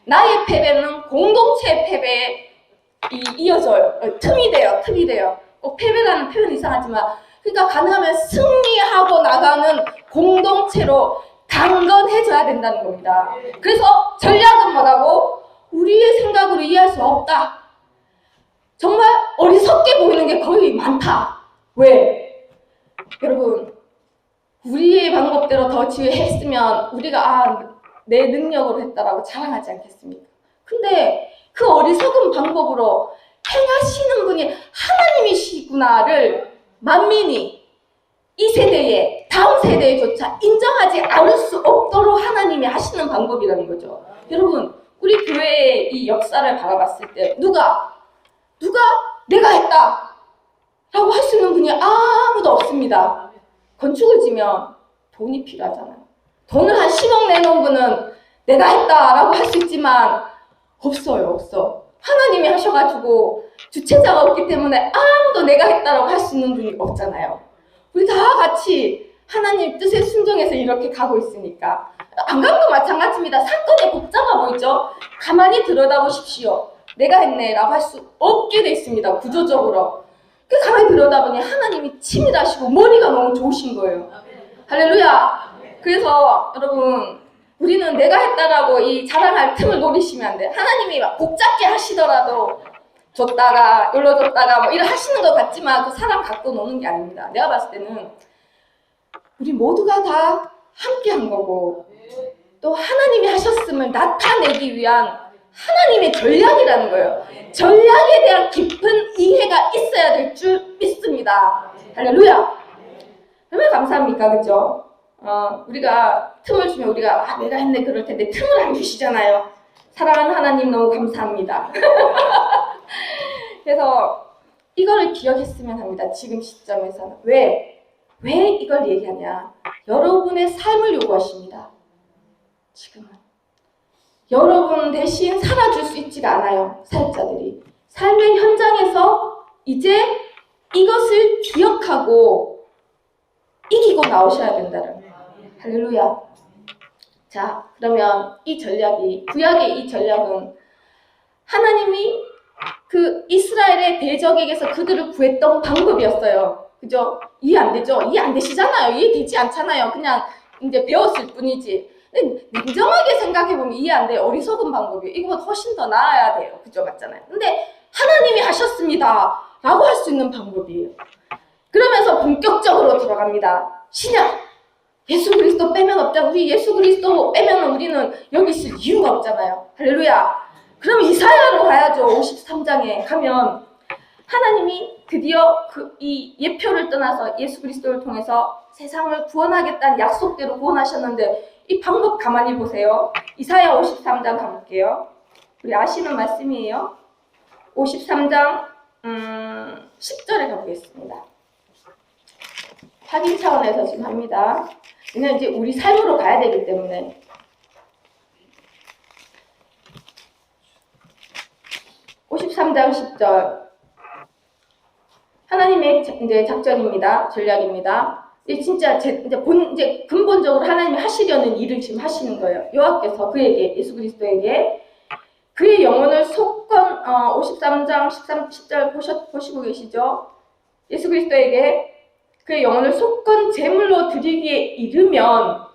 나의 패배는 공동체의 패배에 이어져요. 틈이 돼요. 꼭 패배라는 표현이 이상하지만 그러니까 가능하면 승리하고 나가는 공동체로 강건해져야 된다는 겁니다. 그래서 전략은 뭐라고? 우리의 생각으로 이해할 수 없다. 정말 어리석게 보이는 게 거의 많다. 왜? 여러분, 우리의 방법대로 더 지혜했으면 우리가 내 능력으로 했다라고 자랑하지 않겠습니까? 근데 그 어리석은 방법으로 행하시는 분이 하나님이시구나를 만민이 이 세대에, 다음 세대에조차 인정하지 않을 수 없도록 하나님이 하시는 방법이라는 거죠. 여러분, 우리 교회의 이 역사를 바라봤을 때 누가 내가 했다 라고 할 수 있는 분이 아무도 없습니다. 건축을 지면 돈이 필요하잖아요. 돈을 한 10억 내놓은 분은 내가 했다 라고 할 수 있지만 없어. 하나님이 하셔가지고 주체자가 없기 때문에 아무도 내가 했다라고 할 수 있는 분이 없잖아요. 우리 다 같이 하나님 뜻에 순종해서 이렇게 가고 있으니까. 안강도 마찬가지입니다. 사건이 복잡해 보이죠? 가만히 들여다보십시오. 내가 했네 라고 할 수 없게 돼 있습니다. 구조적으로. 가만히 들여다보니 하나님이 치밀하시고 머리가 너무 좋으신 거예요. 할렐루야. 그래서 여러분, 우리는 내가 했다라고 이 자랑할 틈을 노리시면 안 돼요. 하나님이 막 복잡게 하시더라도 줬다가 열어줬다가 뭐 이런 하시는 것 같지만 그 사람 갖고 노는 게 아닙니다. 내가 봤을 때는 우리 모두가 다 함께 한 거고 또 하나님이 하셨음을 나타내기 위한 하나님의 전략이라는 거예요. 전략에 대한 깊은 이해가 있어야 될 줄 믿습니다. 할렐루야. 얼마나 감사합니까? 그죠? 우리가 틈을 주면 우리가 내가 했네 그럴 텐데 틈을 안 주시잖아요. 사랑하는 하나님 너무 감사합니다. 그래서 이거를 기억했으면 합니다. 지금 시점에서는. 왜 이걸 얘기하냐? 여러분의 삶을 요구하십니다. 지금은. 여러분 대신 살아줄 수 있지가 않아요. 사역자들이. 삶의 현장에서 이제 이것을 기억하고 이기고 나오셔야 된다는 거예요. 할렐루야. 자, 그러면 이 전략이, 구약의 이 전략은 하나님이 그 이스라엘의 대적에게서 그들을 구했던 방법이었어요. 그죠? 이해 안 되죠? 이해 안 되시잖아요. 이해 되지 않잖아요. 그냥 이제 배웠을 뿐이지. 근데 냉정하게 생각해보면 이해 안 돼요. 어리석은 방법이에요. 이거보다 훨씬 더 나아야 돼요. 그죠? 맞잖아요. 근데 하나님이 하셨습니다 라고 할 수 있는 방법이에요. 그러면서 본격적으로 들어갑니다. 신약. 예수 그리스도 빼면 없잖아. 우리 예수 그리스도 빼면 우리는 여기 있을 이유가 없잖아요. 할렐루야. 그럼 이사야로 가야죠. 53장에 가면 하나님이 드디어 이 예표를 떠나서 예수 그리스도를 통해서 세상을 구원하겠다는 약속대로 구원하셨는데 이 방법 가만히 보세요. 이사야 53장 가볼게요. 우리 아시는 말씀이에요. 53장 10절에 가보겠습니다. 확인 차원에서 지금 합니다. 왜냐면 이제 우리 삶으로 가야 되기 때문에. 53장 10절. 하나님의 이제 작전입니다. 전략입니다. 진짜 이제 근본적으로 하나님이 하시려는 일을 지금 하시는 거예요. 여호와께서 그에게, 예수 그리스도에게 그의 영혼을 속건 53장 13, 10절 보시고 계시죠? 예수 그리스도에게 그의 영혼을 속건 제물로 드리기에 이르면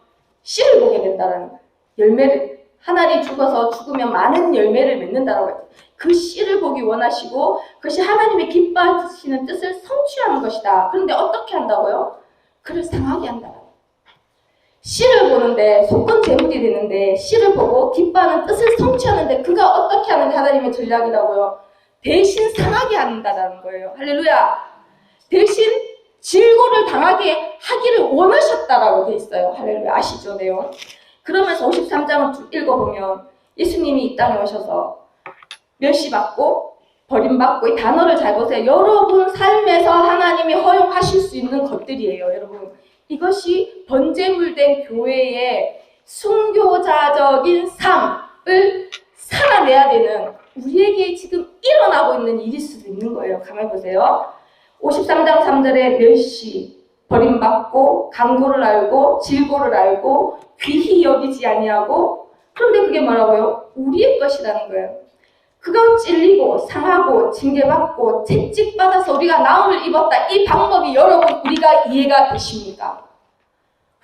씨를 보게 된다는 거예요. 열매를. 하나님 죽어서 죽으면 많은 열매를 맺는다라고 했죠. 그 씨를 보기 원하시고 그것이 하나님의 기뻐하시는 뜻을 성취하는 것이다. 그런데 어떻게 한다고요? 그를 상하게 한다고. 씨를 보는데 속건 제물이 되는데 씨를 보고 기뻐하는 뜻을 성취하는데 그가 어떻게 하는 하나님의 전략이라고요? 대신 상하게 한다는 거예요. 할렐루야. 대신 질고를 당하게 하기를 원하셨다라고 돼 있어요. 할렐루야. 아시죠? 내용. 그러면서 53장을 읽어보면 예수님이 이 땅에 오셔서 멸시받고 버림받고, 이 단어를 잘 보세요. 여러분 삶에서 하나님이 허용하실 수 있는 것들이에요. 여러분, 이것이 번제물된 교회의 순교자적인 삶을 살아내야 되는 우리에게 지금 일어나고 있는 일일 수도 있는 거예요. 가만히 보세요. 53장 3절에 멸시, 버림받고, 강고를 알고, 질고를 알고, 귀히 여기지 아니하고, 그런데 그게 뭐라고요? 우리의 것이라는 거예요. 그가 찔리고 상하고 징계받고 채찍받아서 우리가 나음을 입었다. 이 방법이 여러분 우리가 이해가 되십니까?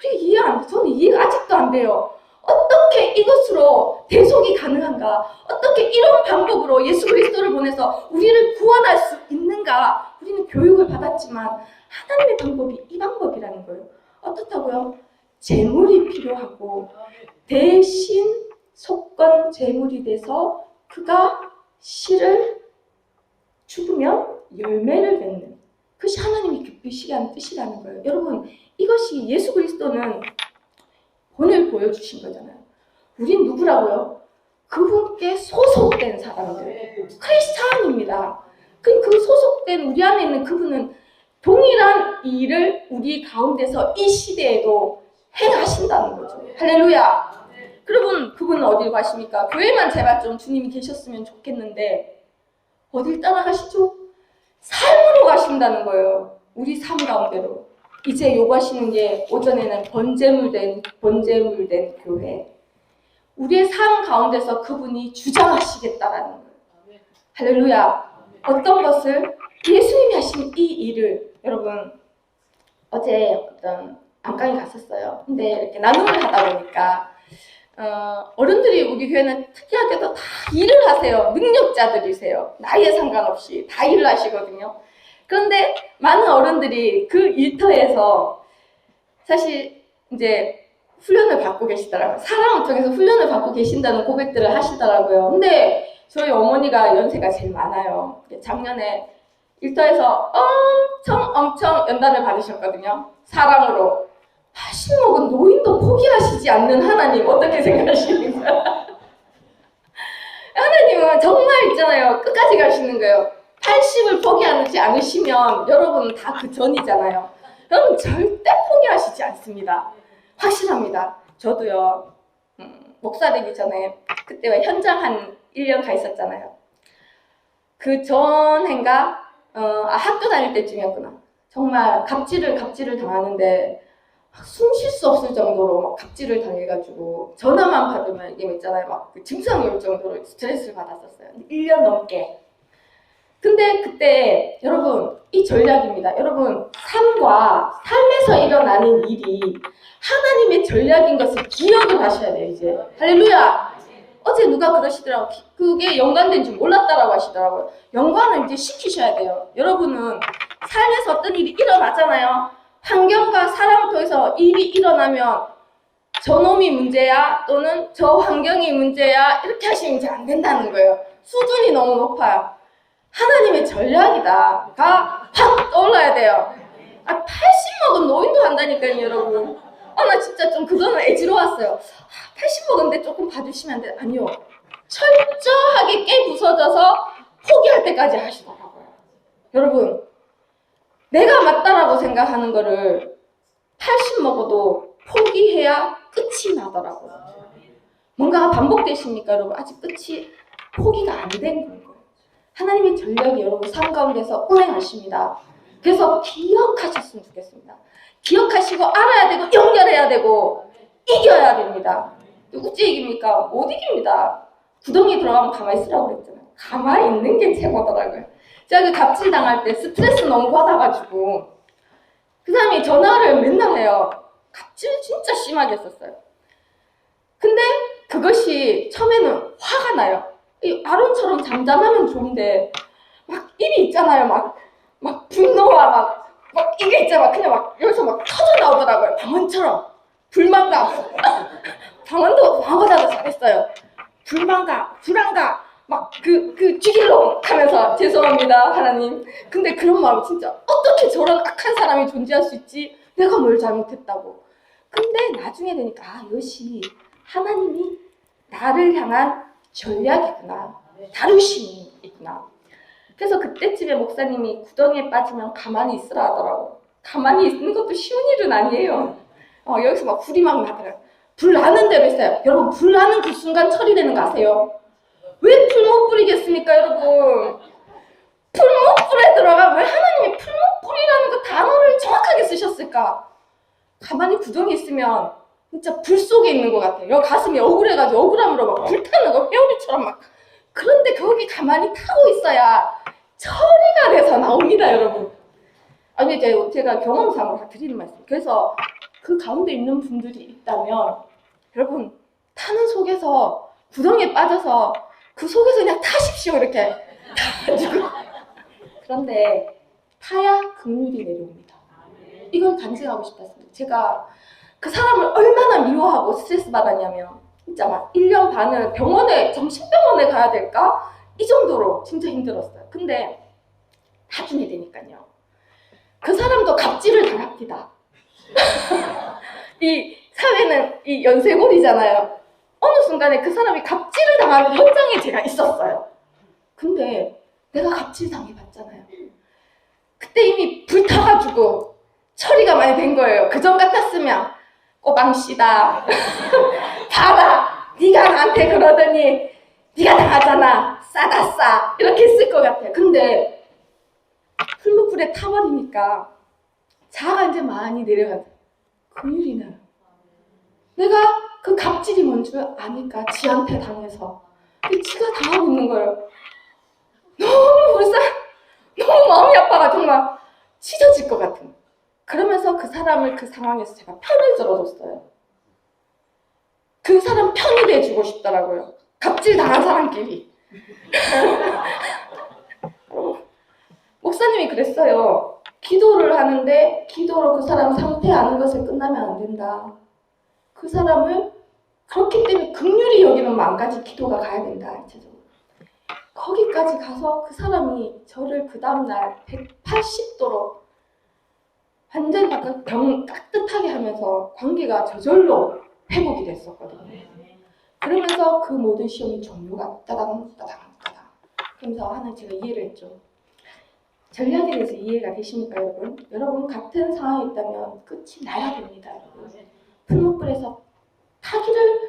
우리 이해 안 돼. 저는 이해가 아직도 안 돼요. 어떻게 이것으로 대속이 가능한가? 어떻게 이런 방법으로 예수 그리스도를 보내서 우리를 구원할 수 있는가? 우리는 교육을 받았지만 하나님의 방법이 이 방법이라는 거예요. 어떻다고요? 제물이 필요하고 대신 속건 제물이 돼서 그가 씨를 죽으면 열매를 맺는, 그것이 하나님이 기쁘시게 하는 뜻이라는 거예요. 여러분, 이것이 예수 그리스도는 본을 보여주신 거잖아요. 우린 누구라고요? 그분께 소속된 사람들, 크리스찬입니다. 그 소속된 우리 안에 있는 그분은 동일한 일을 우리 가운데서 이 시대에도 행하신다는 거죠. 할렐루야. 여러분, 그분은 어디로 가십니까? 교회만 제발 좀 주님이 계셨으면 좋겠는데 어딜 따라가시죠? 삶으로 가신다는 거예요. 우리 삶 가운데로. 이제 요구하시는 게 오전에는 번제물된 교회. 우리의 삶 가운데서 그분이 주장하시겠다라는 거예요. 할렐루야. 어떤 것을? 예수님이 하신 이 일을. 여러분, 어제 어떤 안방에 갔었어요. 근데 이렇게 나눔을 하다 보니까 어른들이 우리 교회는 특이하게도 다 일을 하세요. 능력자들이세요. 나이에 상관없이 다 일을 하시거든요. 그런데 많은 어른들이 그 일터에서 사실 이제 훈련을 받고 계시더라고요. 사람을 통해서 훈련을 받고 계신다는 고백들을 하시더라고요. 근데 저희 어머니가 연세가 제일 많아요. 작년에 일터에서 엄청 연단을 받으셨거든요. 사랑으로. 80 먹은 노인도 포기하시지 않는 하나님, 어떻게 생각하십니까? 하나님은 정말 있잖아요. 끝까지 가시는 거예요. 80을 포기하지 않으시면 여러분은 다 그 전이잖아요. 여러분 절대 포기하시지 않습니다. 확실합니다. 저도요, 목사 되기 전에 그때 현장 한 1년 가 있었잖아요. 그 전인가 학교 다닐 때쯤이었구나. 정말 갑질을 당하는데 숨 쉴 수 없을 정도로 막 갑질을 당해가지고 전화만 받으면 이게 있잖아요. 막 증상이 올 정도로 스트레스를 받았었어요. 1년 넘게. 근데 그때 여러분 이 전략입니다. 여러분 삶에서 일어나는 일이 하나님의 전략인 것을 기억을 하셔야 돼요. 이제 할렐루야. 어제 누가 그러시더라고요. 그게 연관된 줄 몰랐다라고 하시더라고요. 연관을 이제 시키셔야 돼요. 여러분은 삶에서 어떤 일이 일어나잖아요. 환경과 사람을 통해서 일이 일어나면 저놈이 문제야 또는 저 환경이 문제야 이렇게 하시면 이제 안 된다는 거예요. 수준이 너무 높아요. 하나님의 전략이다가 확 떠올라야 돼요. 80 먹은 노인도 한다니까요, 여러분. 나 진짜 좀 그거는 애지러웠어요. 80 먹었는데 조금 봐주시면 안 돼요. 아니요. 철저하게 깨부서져서 포기할 때까지 하시더라고요. 여러분, 내가 맞다라고 생각하는 거를 80 먹어도 포기해야 끝이 나더라고요. 뭔가 반복되십니까, 여러분? 아직 끝이 포기가 안 된 거예요. 하나님의 전략이 여러분 삶 가운데서 운행하십니다. 그래서 기억하셨으면 좋겠습니다. 기억하시고 알아야 되고 연결해야 되고 이겨야 됩니다. 어찌 이깁니까? 못 이깁니다. 구덩이에 들어가면 가만히 있으라고 그랬잖아요. 가만히 있는 게 최고더라고요. 제가 그 갑질 당할 때 스트레스 너무 받아가지고 그 사람이 전화를 맨날 해요. 갑질 진짜 심하게 했었어요. 근데 그것이 처음에는 화가 나요. 이 아론처럼 잠잠하면 좋은데 막 일이 있잖아요. 막 분노와 막 이게 있잖아. 그냥 막 여기서 막 터져 나오더라고요. 방언처럼. 불만감. 방언보다도 잘했어요. 불안감. 막 죽일러 하면서 죄송합니다 하나님. 근데 그런 마음이 진짜 어떻게 저런 악한 사람이 존재할 수 있지? 내가 뭘 잘못했다고. 근데 나중에 되니까 이것이 하나님이 나를 향한 전략이구나. 다루심이 있구나. 그래서 그때쯤에 목사님이 구덩이에 빠지면 가만히 있으라 하더라고. 가만히 있는 것도 쉬운 일은 아니에요. 여기서 막 불이 막 나더라고요. 불 나는 대로 있어요. 여러분 불 나는 그 순간 처리되는 거 아세요? 왜 풀 못 뿌리겠습니까, 여러분? 풀 못 뿌려 들어가 왜 하나님이 풀 못 뿌리라는 그 단어를 정확하게 쓰셨을까? 가만히 구덩이 있으면 진짜 불 속에 있는 것 같아요. 여기 가슴이 억울해가지고 억울함으로 막 불타는 거 회오리처럼 막. 그런데 거기 가만히 타고 있어야 처리가 돼서 나옵니다, 여러분. 아니 제가 경험상으로 드리는 말씀. 그래서 그 가운데 있는 분들이 있다면 여러분 타는 속에서 구덩이에 빠져서 그 속에서 그냥 타십시오. 이렇게 타가지고 그런데 타야 긍휼이 내려옵니다. 이걸 간증하고 싶었습니다. 제가 그 사람을 얼마나 미워하고 스트레스 받았냐면 진짜 막 1년 반을 병원에 정신병원에 가야 될까? 이 정도로 진짜 힘들었어요. 근데 나중에 되니까요. 그 사람도 갑질을 당합니다. 이 사회는 이 연쇄골이잖아요. 어느 순간에 그 사람이 갑질을 당하는 현장에 제가 있었어요. 근데 내가 갑질 당해봤잖아요. 그때 이미 불타가지고 처리가 많이 된 거예요. 그전 같았으면 꼬방씨다. 봐라. 네가 나한테 그러더니 네가 당하잖아. 싸다 싸. 이렇게 했을 것 같아요. 근데 풀무불에 타버리니까 자아가 이제 많이 내려가죠. 긍휼이 나요. 내가 그 갑질이 뭔 줄 아니까 지한테 당해서 지가 당하고 있는 거예요. 너무 너무 마음이 아파가 정말 찢어질 것 같은. 그러면서 그 사람을 그 상황에서 제가 편을 들어줬어요. 그 사람 편이 돼주고 싶더라고요. 갑질 당한 사람끼리. 목사님이 그랬어요. 기도를 하는데 기도로 그 사람 상태 아는 것을 끝나면 안 된다. 그 사람을 그렇기 때문에 긍휼히 여기는 마음까지 기도가 가야 된다. 거기까지 가서 그 사람이 저를 그 다음날 180도로 완전히 깍듯하게 하면서 관계가 저절로 회복이 됐었거든요. 그러면서 그 모든 시험이 종료가 따당. 그러면서 하나 제가 이해를 했죠. 전략에 대해서 이해가 되십니까, 여러분? 여러분 같은 상황이 있다면 끝이 나야 됩니다, 여러분. 풀무불에서 타기를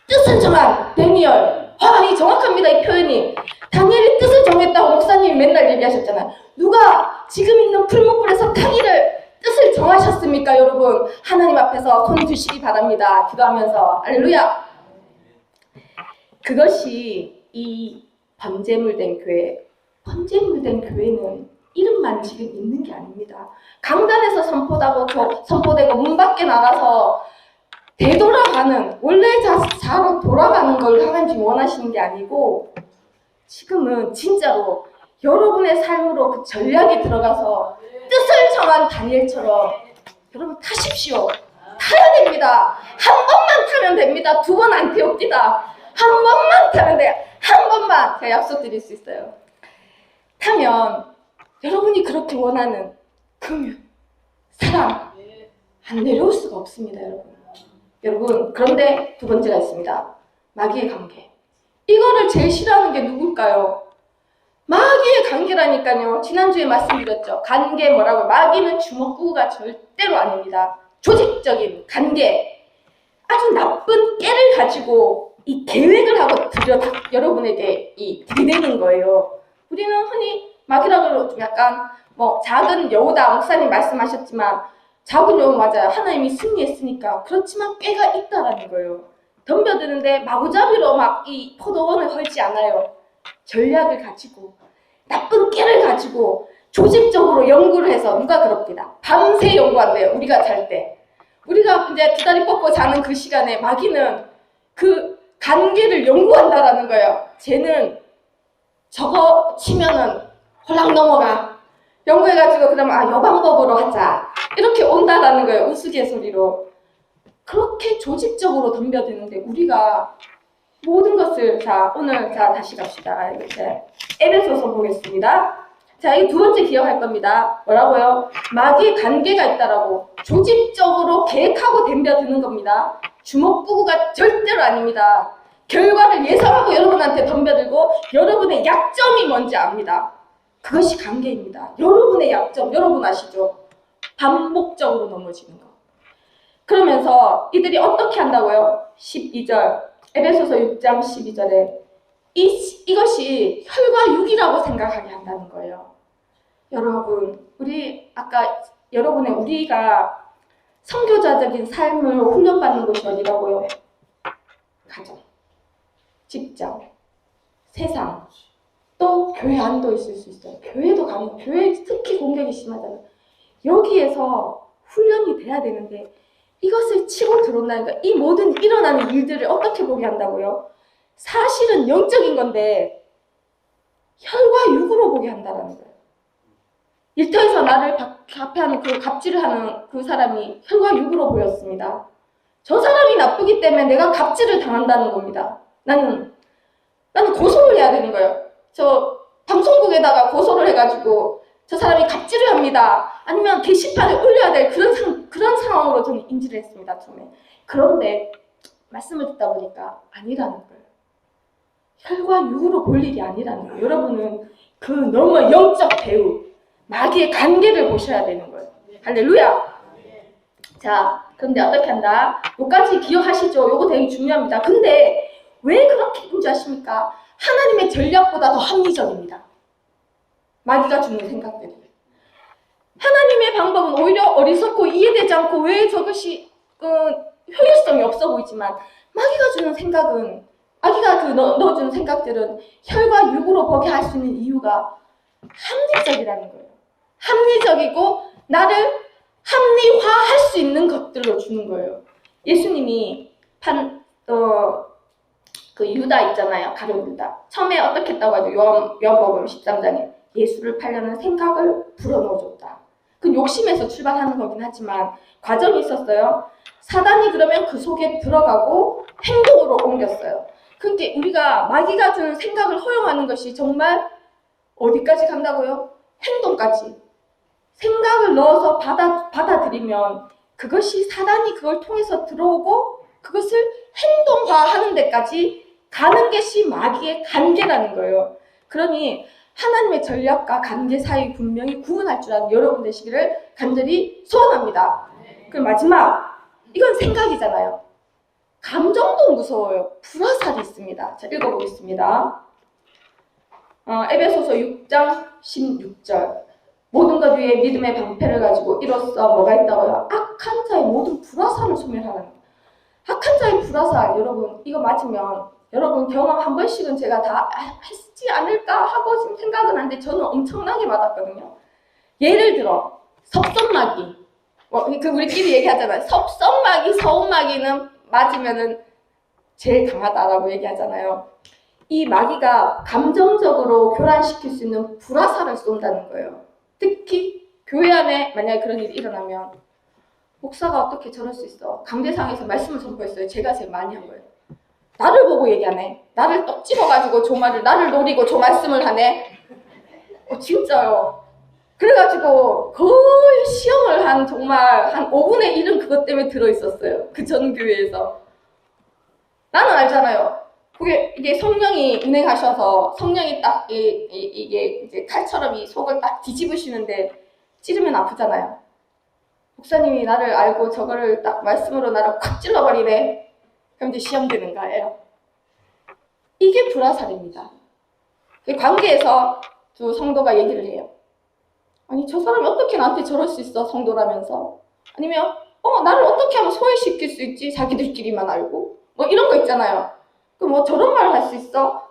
뜻을 정한 다니엘. 이 정확합니다, 이 표현이. 다니엘이 뜻을 정했다고 목사님이 맨날 얘기하셨잖아요. 누가 지금 있는 풀무불에서 타기를 뜻을 정하셨습니까, 여러분? 하나님 앞에서 손 드시기 바랍니다. 기도하면서. 할렐루야. 그것이 이 번제물된 교회. 번제물된 교회는 이름만 지금 있는 게 아닙니다. 강단에서 선포되고 문 밖에 나가서 되돌아가는, 원래 자로 돌아가는 걸 하나님이 원하시는 게 아니고 지금은 진짜로 여러분의 삶으로 그 전략이 들어가서 뜻을 정한 다니엘처럼 여러분 타십시오. 타야 됩니다. 한 번만 타면 됩니다. 두 번 안 태웁니다. 한 번만 타면 돼요. 한 번만. 제가 약속드릴 수 있어요. 타면 여러분이 그렇게 원하는 긍휼, 사랑 안 내려올 수가 없습니다, 여러분. 그런데 두 번째가 있습니다. 마귀의 관계. 이거를 제일 싫어하는 게 누굴까요? 마귀의 관계라니까요. 지난주에 말씀드렸죠. 관계 뭐라고? 마귀는 주먹구구가 절대로 아닙니다. 조직적인 관계. 아주 나쁜 깨를 가지고 이 계획을 하고 여러분에게 들이대는 거예요. 우리는 흔히 마귀라고 좀 약간 작은 여우다. 목사님 말씀하셨지만 작은 여우 맞아요. 하나님이 승리했으니까. 그렇지만 꾀가 있다라는 거예요. 덤벼드는데 마구잡이로 막 이 포도원을 헐지 않아요. 전략을 가지고 나쁜 깨를 가지고 조직적으로 연구를 해서 누가 그럽니다. 밤새 연구한대요. 우리가 잘 때. 우리가 이제 두 다리 뻗고 자는 그 시간에 마귀는 그 관계를 연구한다라는 거예요. 쟤는 저거 치면은 홀랑 넘어가. 연구해가지고 그러면 요 방법으로 하자. 이렇게 온다라는 거예요. 우스갯소리로. 그렇게 조직적으로 덤벼드는데 우리가 모든 것을 오늘 다시 갑시다. 이렇게 에베소서 보겠습니다. 이 두 번째 기억할 겁니다. 뭐라고요? 마귀의 관계가 있다라고. 조직적으로 계획하고 덤벼드는 겁니다. 주먹구구가 절대로 아닙니다. 결과를 예상하고 여러분한테 덤벼들고 여러분의 약점이 뭔지 압니다. 그것이 관계입니다. 여러분의 약점, 여러분 아시죠? 반복적으로 넘어지는 거. 그러면서 이들이 어떻게 한다고요? 12절, 에베소서 6장 12절에 이것이 혈과 육이라고 생각하게 한다는 거예요. 여러분, 우리가 선교자적인 삶을 훈련받는 곳이 어디라고요? 가정, 직장, 세상, 또 교회 안도 있을 수 있어요. 교회도 교회 특히 공격이 심하잖아요. 여기에서 훈련이 돼야 되는데 이것을 치고 들어온다니까. 이 모든 일어나는 일들을 어떻게 보게 한다고요? 사실은 영적인 건데 혈과 육으로 보게 한다는 거예요. 일터에서 나를 가패하는 그 갑질을 하는 그 사람이 혈과 육으로 보였습니다. 저 사람이 나쁘기 때문에 내가 갑질을 당한다는 겁니다. 나는 고소를 해야 되는 거예요. 저 방송국에다가 고소를 해가지고 저 사람이 갑질을 합니다. 아니면 게시판에 올려야 될 그런 상황으로 저는 인지를 했습니다. 처음에. 그런데 말씀을 듣다 보니까 아니라는 거예요. 혈과 육으로 볼 일이 아니라는 거예요. 여러분은 그 너무 영적 배우, 마귀의 관계를 보셔야 되는 거예요. 할렐루야! 자, 그런데 어떻게 한다? 요까지 기억하시죠? 요거 되게 중요합니다. 근데 왜 그렇게 문제 아십니까? 하나님의 전략보다 더 합리적입니다. 마귀가 주는 생각들이. 하나님의 방법은 오히려 어리석고 이해되지 않고 왜 저것이 효율성이 없어 보이지만 마귀가 주는 생각은 마귀가 넣어주는 생각들은 혈과 육으로 보게 할 수 있는 이유가 합리적이라는 거예요. 합리적이고 나를 합리화할 수 있는 것들로 주는 거예요. 예수님이 그 유다 있잖아요. 가룟 유다. 처음에 어떻게 했다고 하죠? 요한복음 13장에 예수를 팔려는 생각을 불어넣어줬다. 그 욕심에서 출발하는 거긴 하지만 과정이 있었어요. 사단이 그러면 그 속에 들어가고 행동으로 옮겼어요. 그런데 우리가 마귀가 주는 생각을 허용하는 것이 정말 어디까지 간다고요? 행동까지. 생각을 넣어서 받아들이면 그것이 사단이 그걸 통해서 들어오고 그것을 행동화하는 데까지 가는 것이 마귀의 관계라는 거예요. 그러니 하나님의 전략과 관계 사이 분명히 구분할 줄 아는 여러분 되시기를 간절히 소원합니다. 그리고 마지막, 이건 생각이잖아요. 감정도 무서워요. 불화살이 있습니다. 자, 읽어보겠습니다. 에베소서 6장 16절. 모든 것 위에 믿음의 방패를 가지고 이로써 뭐가 있다고요? 악한 자의 모든 불화살을 소멸하는. 악한 자의 불화살, 여러분 이거 맞으면 여러분 경험 한 번씩은 제가 다 했지 않을까 하고 지금 생각은 하는데 저는 엄청나게 맞았거든요. 예를 들어 섭섭마귀, 그 우리끼리 얘기하잖아요. 섭섭마귀, 서운마귀는 맞으면은 제일 강하다라고 얘기하잖아요. 이 마귀가 감정적으로 교란시킬 수 있는 불화살을 쏜다는 거예요. 특히 교회 안에 만약에 그런 일이 일어나면 목사가 어떻게 저럴 수 있어? 강대상에서 말씀을 선포했어요. 제가 제일 많이 한 거예요. 나를 보고 얘기하네. 나를 떡 집어가지고 저 말을 나를 노리고 저 말씀을 하네. 진짜요. 그래가지고 거의 시험을 한 정말 한 5분의 1은 그것 때문에 들어있었어요. 그 전 교회에서. 나는 알잖아요. 이게 성령이 운행하셔서 성령이 딱 이게 이제 칼처럼 이 속을 딱 뒤집으시는데 찌르면 아프잖아요. 목사님이 나를 알고 저거를 딱 말씀으로 나를 콱 찔러버리네. 그럼 이제 시험 되는 거예요. 이게 불화살입니다. 관계에서 두 성도가 얘기를 해요. 아니 저 사람이 어떻게 나한테 저럴 수 있어? 성도라면서. 아니면 나를 어떻게 하면 소외시킬 수 있지? 자기들끼리만 알고. 이런 거 있잖아요. 저런 말 할 수 있어?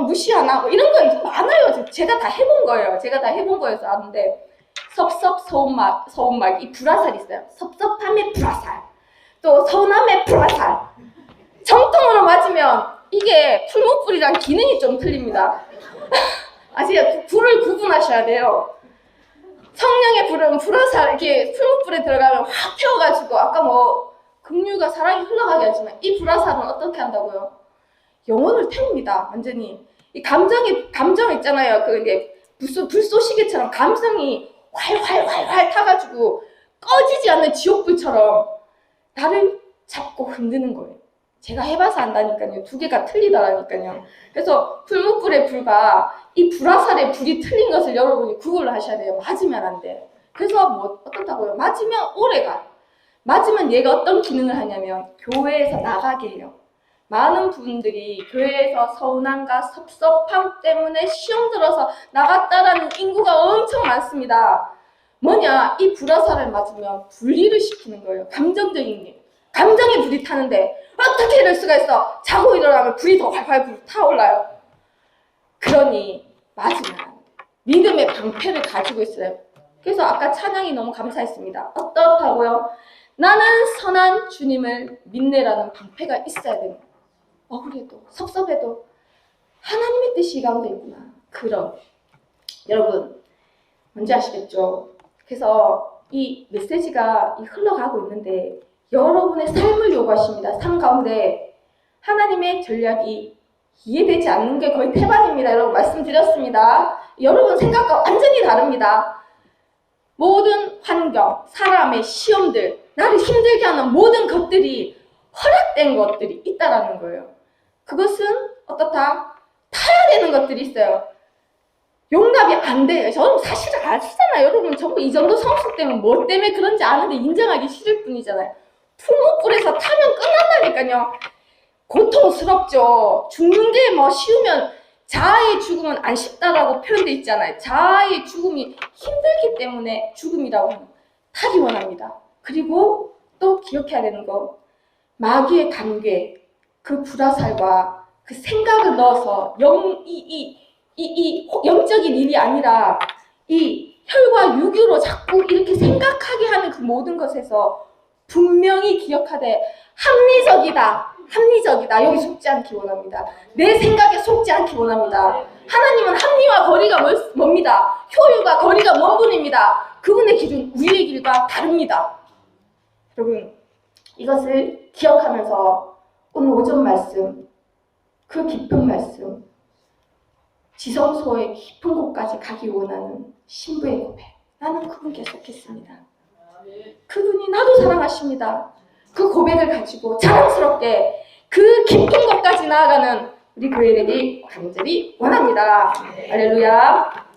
무시하나? 이런 거 많아요. 제가 다 해본 거예요. 제가 다 해본 거여서 아는데 서운막 이 불화살이 있어요. 섭섭함의 불화살, 또 서운함의 불화살. 정통으로 맞으면 이게 풀무불이랑 기능이 좀 틀립니다. 아시죠? 불을 구분하셔야 돼요. 성령의 불은 불화살, 이렇게 풀무불에 들어가면 확 태워가지고 아까 긍휼과 사랑이 흘러가게 하지만 이 불화살은 어떻게 한다고요? 영혼을 태웁니다. 완전히. 이 감정 있잖아요. 이게 불쏘시개처럼 감성이 활활활활 타가지고 꺼지지 않는 지옥불처럼 나를 잡고 흔드는 거예요. 제가 해봐서 안다니까요. 두 개가 틀리더라니까요. 그래서 풀무불의 불과 이 불화살의 불이 틀린 것을 여러분이 구분을 하셔야 돼요. 맞으면 안 돼요. 그래서 어떻다고요? 맞으면 오래가. 맞으면 얘가 어떤 기능을 하냐면 교회에서 나가게 해요. 많은 분들이 교회에서 서운함과 섭섭함 때문에 시험 들어서 나갔다라는 인구가 엄청 많습니다. 뭐냐? 이 불화살을 맞으면 분리를 시키는 거예요. 감정적인 게. 감정에 불이 타는데 어떻게 이럴 수가 있어? 자고 일어나면 불이 더 활활 타올라요. 그러니 맞으면 안 돼. 믿음의 방패를 가지고 있어요. 그래서 아까 찬양이 너무 감사했습니다. 어떻다고요? 나는 선한 주님을 믿네라는 방패가 있어야 되는 거예요. 억울해도 섭섭해도 하나님의 뜻이 이 가운데 있구나. 그런 여러분 뭔지 아시겠죠? 그래서 이 메시지가 흘러가고 있는데 여러분의 삶을 요구하십니다. 삶 가운데 하나님의 전략이 이해되지 않는 게 거의 태반입니다. 여러분 말씀드렸습니다. 여러분 생각과 완전히 다릅니다. 모든 환경, 사람의 시험들, 나를 힘들게 하는 모든 것들이 허락된 것들이 있다라는 거예요. 그것은 어떻다? 타야 되는 것들이 있어요. 용납이 안 돼요. 저는 사실 아시잖아요. 여러분 전부 이 정도 성숙 되면 뭐 때문에 그런지 아는데 인정하기 싫을 뿐이잖아요. 풀무불에서 타면 끝난다니까요. 고통스럽죠. 죽는 게 뭐 쉬우면 자아의 죽음은 안 쉽다라고 표현되어 있잖아요. 자아의 죽음이 힘들기 때문에 죽음이라고 하는 타기 원합니다. 그리고 또 기억해야 되는 거 마귀의 관계, 그 불화살과 그 생각을 넣어서 영적인 일이 아니라 이 혈과 육으로 자꾸 이렇게 생각하게 하는 그 모든 것에서 분명히 기억하되 합리적이다. 여기 속지 않기 원합니다. 내 생각에 속지 않기 원합니다. 하나님은 합리와 거리가 멉니다. 효율과 거리가 먼 분입니다. 그분의 길은 우리의 길과 다릅니다. 여러분 이것을 기억하면서 오늘 오전 말씀, 그 깊은 말씀, 지성소의 깊은 곳까지 가기 원하는 신부의 고백, 나는 그분께 속했습니다. 그분이 나도 사랑하십니다. 그 고백을 가지고 자랑스럽게 그 깊은 곳까지 나아가는 우리 교회들이 간절히 원합니다. 할렐루야.